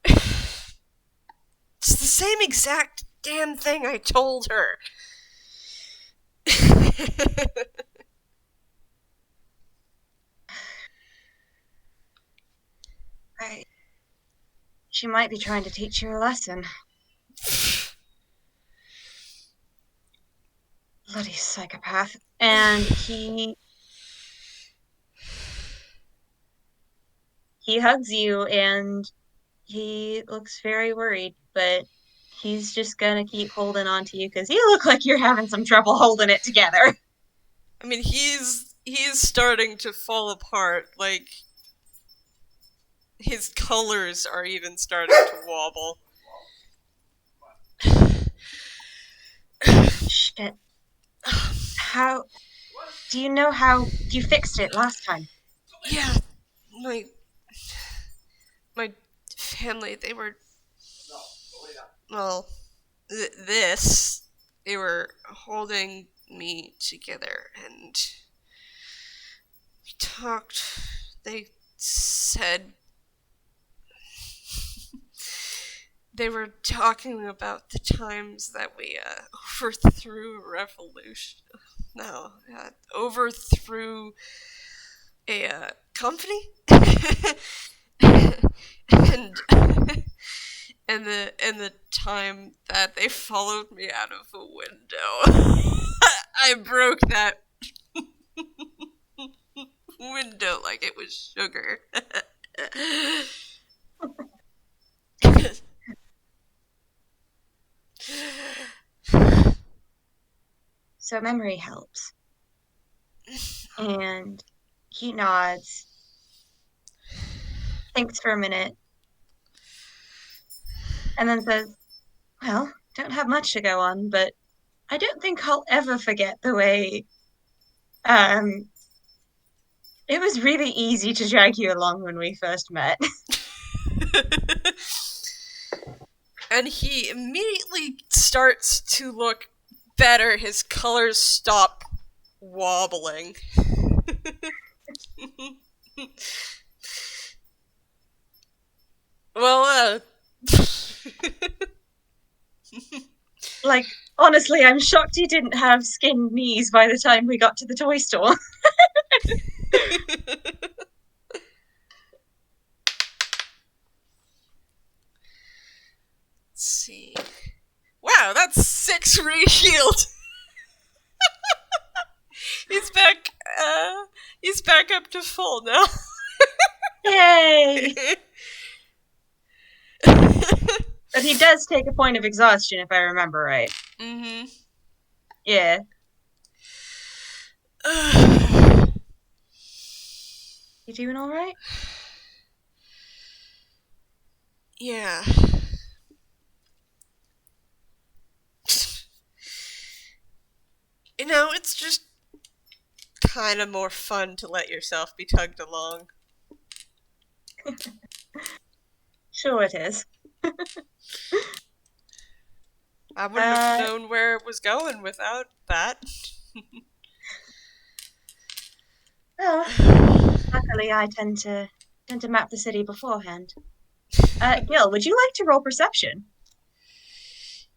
It's the same exact damn thing I told her. She might be trying to teach you a lesson. Bloody psychopath. And he hugs you and he looks very worried, but he's just gonna keep holding on to you because you look like you're having some trouble holding it together. I mean, he's starting to fall apart. Like, his colors are even starting to wobble. Shit. How do you know how you fixed it last time? Yeah, my family, they were, well, they were holding me together, and we talked. They said they were talking about the times that we overthrew a revolution. No, overthrew a company, and the time that they followed me out of a window. I broke that window like it was sugar. So memory helps. And he nods, thinks for a minute, and then says, well, don't have much to go on, but I don't think I'll ever forget the way um it was really easy to drag you along when we first met. And he immediately starts to look better. His colors stop wobbling. Well, Like, honestly, I'm shocked he didn't have skinned knees by the time we got to the toy store. let's see. Wow, that's 6 re-shield. He's back. He's back up to full now. Yay! But he does take a point of exhaustion, if I remember right. Mm-hmm. Yeah. You doing all right? Yeah. You know, it's just kind of more fun to let yourself be tugged along. Sure it is. I wouldn't have known where it was going without that. Well, luckily I tend to map the city beforehand. Gil, would you like to roll perception?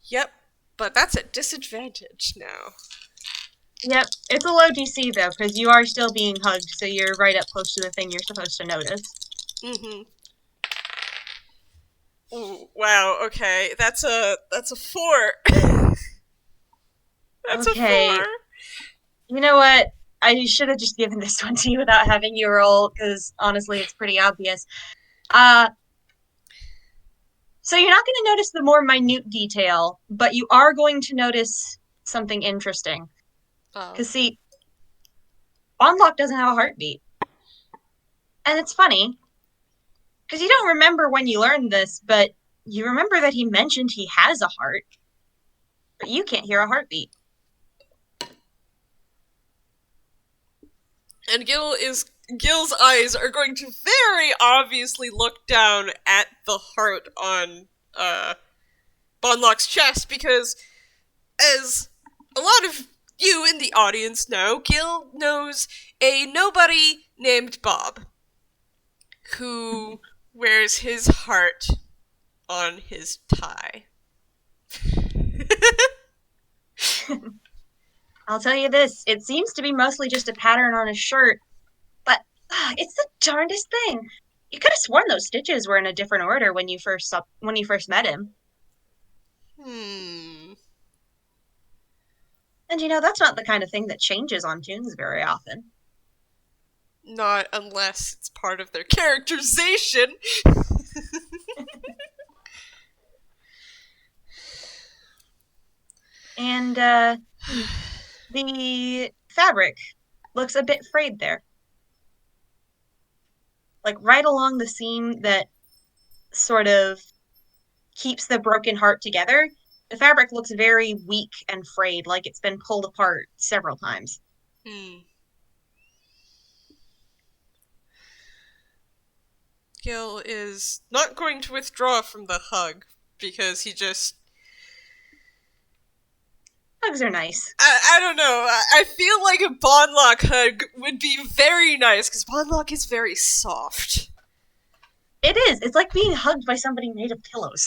Yep, but that's at disadvantage now. Yep, it's a low DC though, because you are still being hugged, so you're right up close to the thing you're supposed to notice. Mm-hmm. Ooh, wow, okay. That's a 4. That's a 4. Okay, you know what? I should have just given this one to you without having you roll, because honestly, it's pretty obvious. Uh, so you're not going to notice the more minute detail, but you are going to notice something interesting. Oh. Because see, Bondlock doesn't have a heartbeat, and it's funny because you don't remember when you learned this, but you remember that he mentioned he has a heart, but you can't hear a heartbeat. And Gil's eyes are going to very obviously look down at the heart on Bonlock's chest because, as a lot of you in the audience know, Gil knows a nobody named Bob who wears his heart on his tie. I'll tell you this, it seems to be mostly just a pattern on his shirt, but it's the darndest thing. You could have sworn those stitches were in a different order when you first met him. Hmm. And you know, that's not the kind of thing that changes on tunes very often. Not unless it's part of their characterization. And the fabric looks a bit frayed there. Like right along the seam that sort of keeps the broken heart together, the fabric looks very weak and frayed, like it's been pulled apart several times. Hmm. Gil is not going to withdraw from the hug because he just. Hugs are nice. I don't know. I feel like a Bondlock hug would be very nice because Bondlock is very soft. It is. It's like being hugged by somebody made of pillows.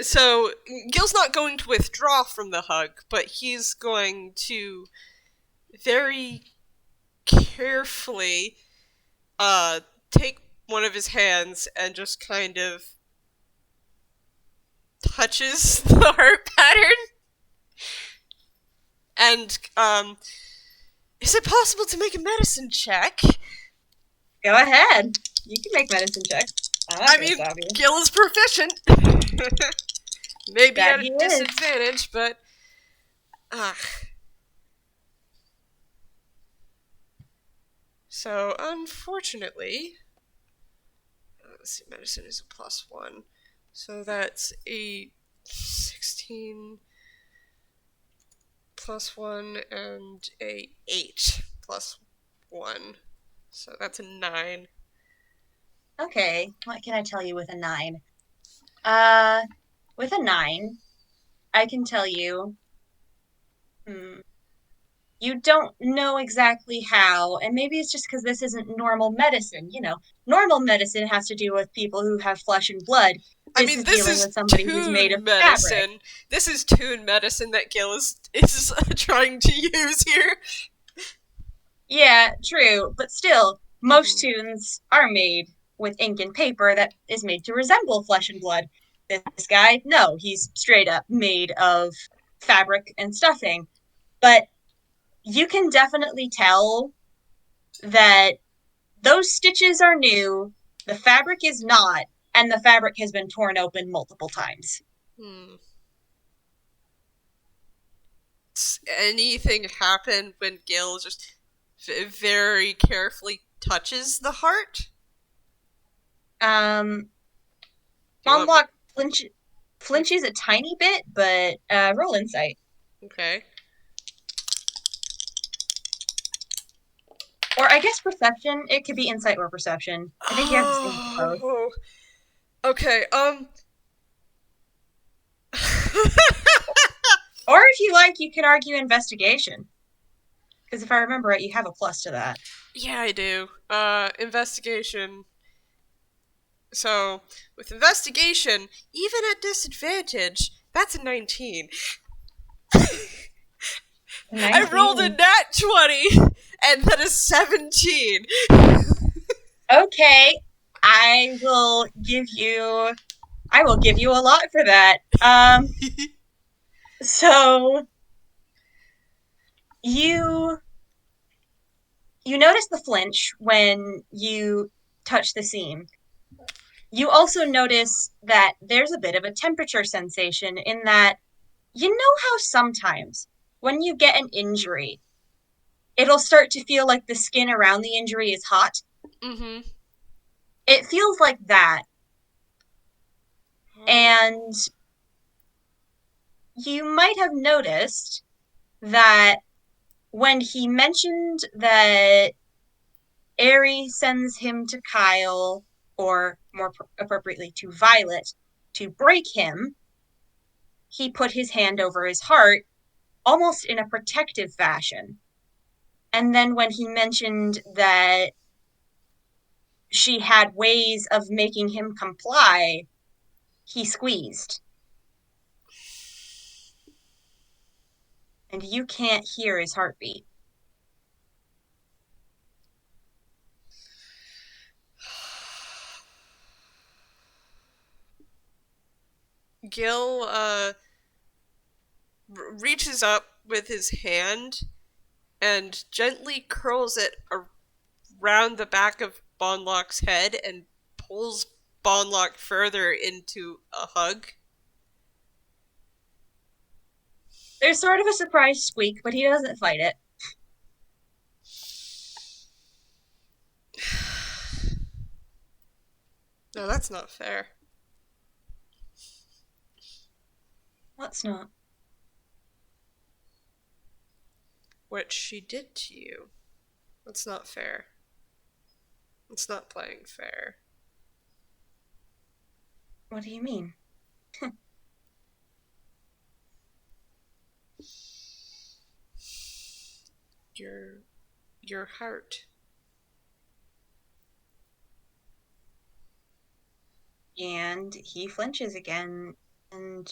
So, Gil's not going to withdraw from the hug, but he's going to very carefully take one of his hands and just kind of touches the heart pattern. And, is it possible to make a medicine check? Go ahead. You can make medicine checks. I mean, Gil is proficient. Maybe That at a he is. disadvantage, but. So, unfortunately. Let's see, medicine is a +1. So that's a 16 +1 and a 8 +1. So that's a 9. Okay, what can I tell you with a 9? With a 9, I can tell you, hmm, you don't know exactly how, and maybe it's just because this isn't normal medicine. You know, normal medicine has to do with people who have flesh and blood. I This mean, is this dealing is with somebody who's made of Toon fabric. medicine. This is Toon medicine that Gil is trying to use here. Yeah, true, but still, most Mm-hmm. tunes are made with ink and paper that is made to resemble flesh and blood. This guy, no, he's straight up made of fabric and stuffing. But you can definitely tell that those stitches are new, the fabric is not, and the fabric has been torn open multiple times. Hmm. Anything happen when Gil just very carefully touches the heart? Um, Do you want me? Flinches a tiny bit, but roll insight. Okay. Or I guess perception. It could be insight or perception. I think you have to stay with both. Oh, okay. Or if you like, you can argue investigation. Because if I remember right, you have a plus to that. Yeah, I do. Investigation. So, with investigation, even at disadvantage, that's a 19. I rolled a 19. nat 20, and then a 17. Okay, I will give you a lot for that. So you you notice the flinch when you touch the seam. You also notice that there's a bit of a temperature sensation in that you know how sometimes when you get an injury, it'll start to feel like the skin around the injury is hot. Mm-hmm. It feels like that. Oh. And you might have noticed that when he mentioned that Aerie sends him to Kyle, or more appropriately to Violet, to break him, he put his hand over his heart almost in a protective fashion. And then when he mentioned that she had ways of making him comply, he squeezed. And you can't hear his heartbeat. Gil reaches up with his hand and gently curls it around the back of Bondlock's head and pulls Bondlock further into a hug. There's sort of a surprised squeak, but he doesn't fight it. No, that's not fair. What's not? What she did to you. That's not fair. It's not playing fair. What do you mean? Your your heart. And he flinches again and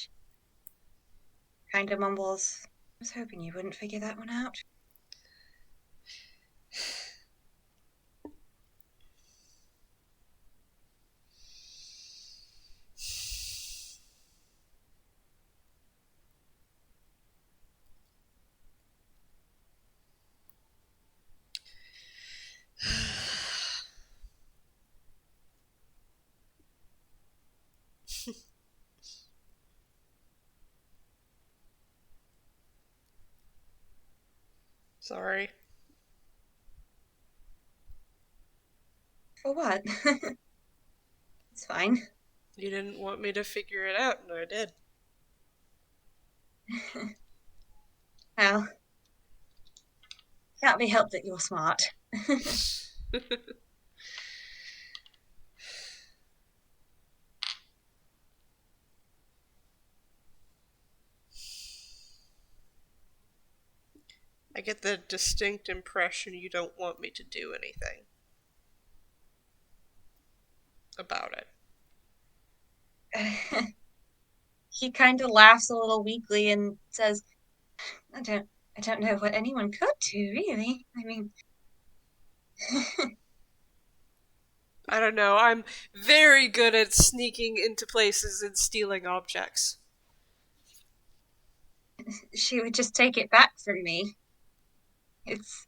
kind of mumbles, I was hoping you wouldn't figure that one out. Sorry. For what? It's fine. You didn't want me to figure it out, and I did. Well, can't be helped that you're smart. I get the distinct impression you don't want me to do anything about it. He kind of laughs a little weakly and says, I don't I don't know what anyone could do, really. I mean, I don't know. I'm very good at sneaking into places and stealing objects. she would just take it back from me. It's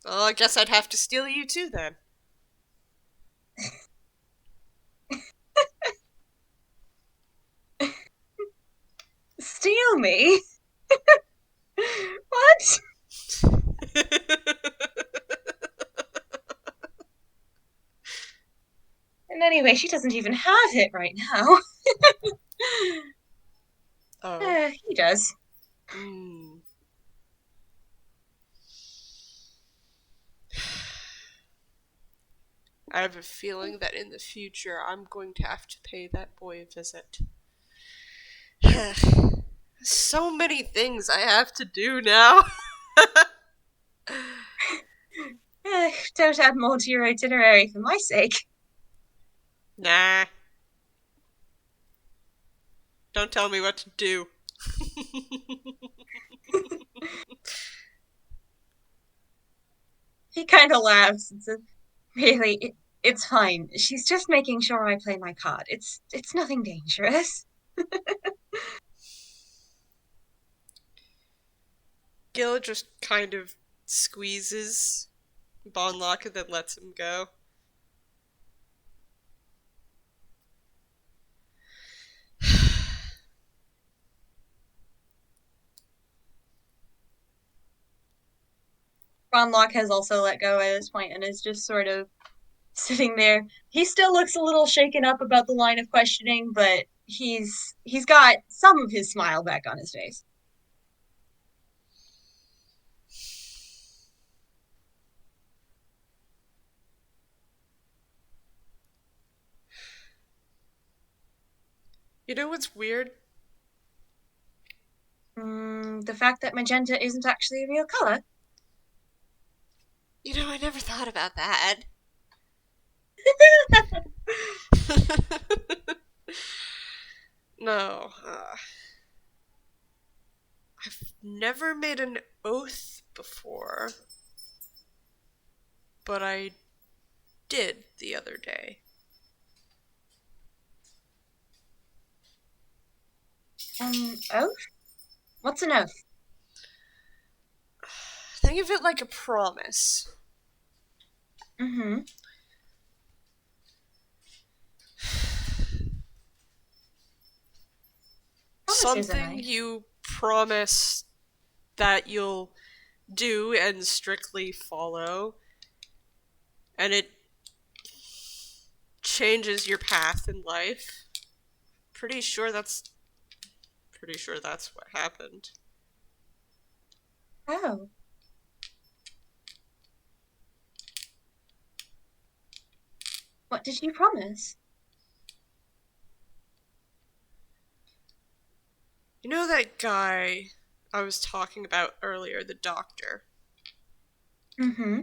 Well, I guess I'd have to steal you too then. steal me? What? And anyway, she doesn't even have it right now. Oh. He does. Mm. I have a feeling that in the future I'm going to have to pay that boy a visit. So many things I have to do now. Don't add more to your itinerary for my sake. Nah. Don't tell me what to do. kind of laughs and says, "Really, it's fine. She's just making sure I play my card. It's nothing dangerous." Gil just kind of squeezes Bondlock and then lets him go. Bronlock has also let go at this point and is just sort of sitting there. He still looks a little shaken up about the line of questioning, but he's got some of his smile back on his face. You know what's weird? The fact that magenta isn't actually a real color. You know, I never thought about that. No. I've never made an oath before, but I did the other day. Oath? What's an oath? Think of it like a promise. Mm-hmm. Promises are Something nice. you promise that you'll do and strictly follow, and it changes your path in life. Pretty sure that's what happened. Oh. What did you promise? You know that guy I was talking about earlier, the doctor? Mm-hmm.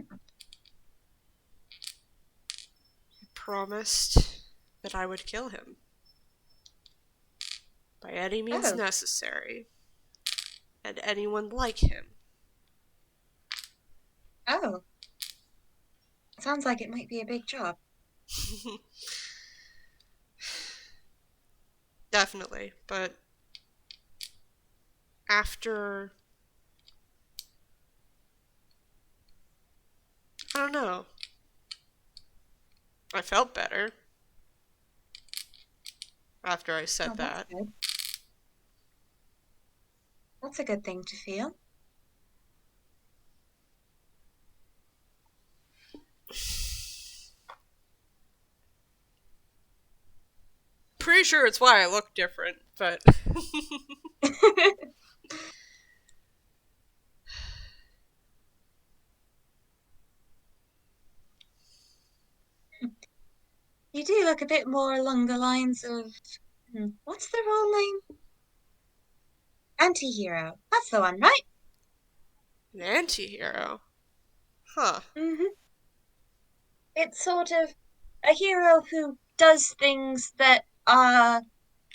I promised that I would kill him by any means Oh. necessary, and anyone like him. Oh. Sounds like it might be a big job. Definitely, but after, I don't know, I felt better after I Oh, said that's that. good. That's a good thing to feel. Pretty sure it's why I look different, but You do look a bit more along the lines of what's the role name? Anti-hero. That's the one, right? an anti-hero. Huh. Mm-hmm. It's sort of a hero who does things that are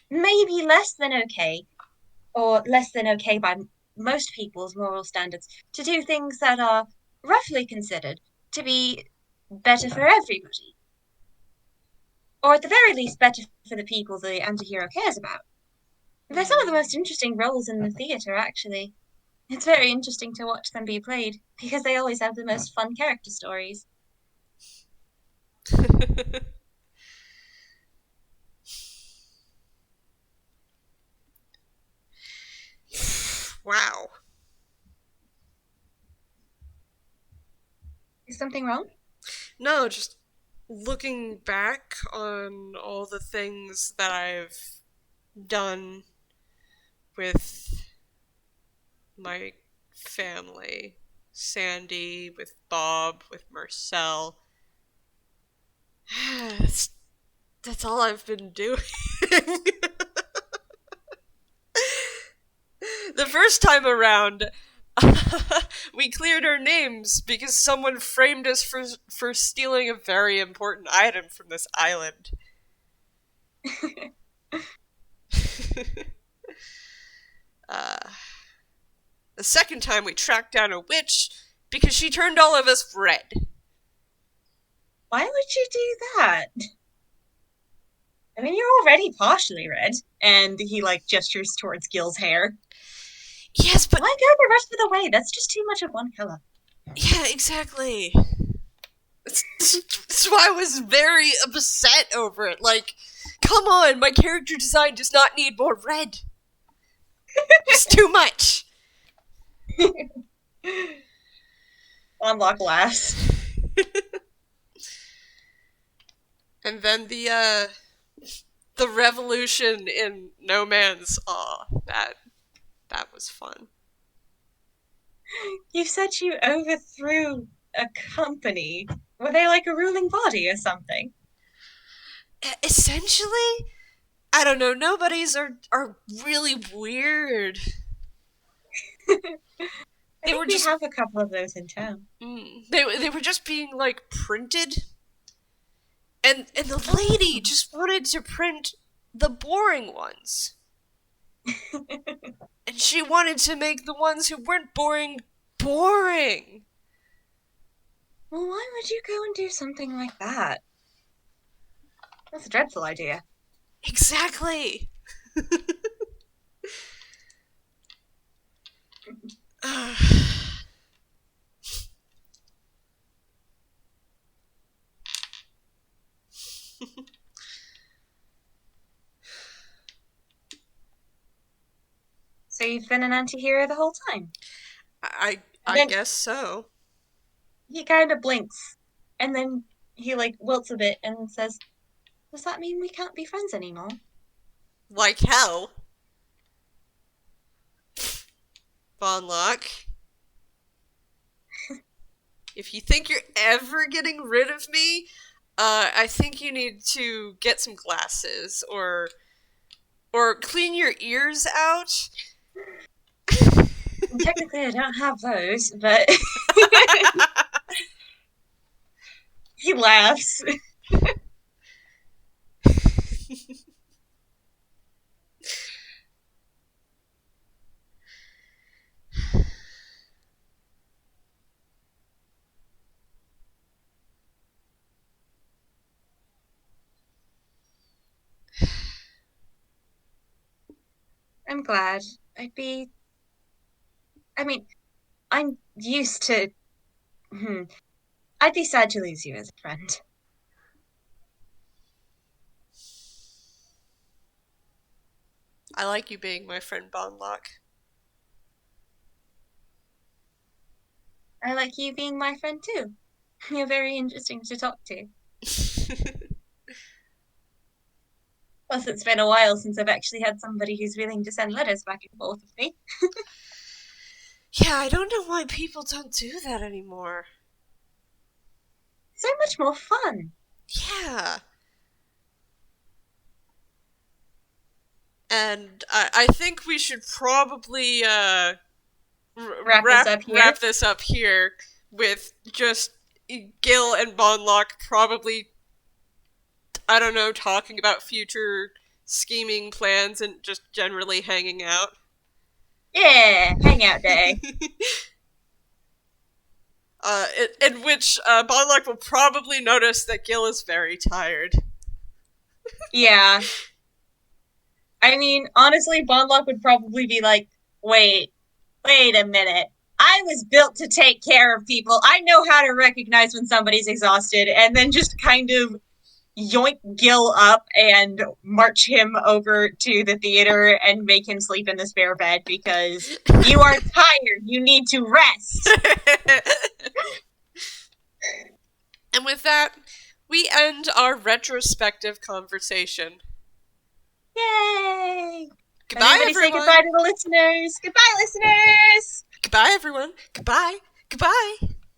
maybe less than okay, or less than okay by most people's moral standards, to do things that are roughly considered to be better for everybody, or at the very least, better for the people the anti-hero cares about. They're some of the Hmm. most interesting roles in the theatre, actually. It's very interesting to watch them be played because they always have the most fun character stories. Wow. Is something wrong? No, just looking back on all the things that I've done with my family, Sandy, with Bob, with Marcel. that's, that's all I've been doing. The first time around, we cleared our names because someone framed us for stealing a very important item from this island. uh, the second time we tracked down a witch because she turned all of us red. Why would you do that? I mean, you're already partially red. And he, like, gestures towards Gil's hair. Yes, but... Why go the rest of the way? That's just too much of one color. Yeah, exactly. That's why I was very upset over it. Like, come on, my character design does not need more red. It's too much. Bondlock laughs. And then the revolution in No Man's Awe. That was fun. You said you overthrew a company. Were they like a ruling body or something? Essentially, I don't know. Nobodies are really weird. I think we have a couple of those in town. They were just being like printed, and the lady just wanted to print the boring ones, and she wanted to make the ones who weren't boring boring. Well, why would you go and do something like that? That's a dreadful idea. Exactly. So you've been an anti-hero the whole time? I guess so. He kind of blinks, and then he like wilts a bit and says, "Does that mean we can't be friends anymore?" Like hell. Bondlock. If you think you're ever getting rid of me, I think you need to get some glasses or clean your ears out. Technically, I don't have those, but he laughs. I'm glad. I mean, I'm used to. I'd be sad to lose you as a friend. I like you being my friend, Bondlock. I like you being my friend too. You're very interesting to talk to. Plus, it's been a while since I've actually had somebody who's willing to send letters back and forth with me. Yeah, I don't know why people don't do that anymore. So much more fun. Yeah. And I think we should probably wrap this up here with just Gille and Bondlock probably, I don't know, talking about future scheming plans and just generally hanging out. Yeah, hangout day. In which Bondlock will probably notice that Gille is very tired. Yeah. I mean, honestly, Bondlock would probably be like, wait a minute. I was built to take care of people. I know how to recognize when somebody's exhausted, and then just kind of yoink Gille up and march him over to the theater and make him sleep in the spare bed because you are tired. You need to rest. And with that, we end our retrospective conversation. Yay! Goodbye, everybody. everyone. Say goodbye to the listeners. Goodbye, listeners. Goodbye, everyone. Goodbye. Goodbye.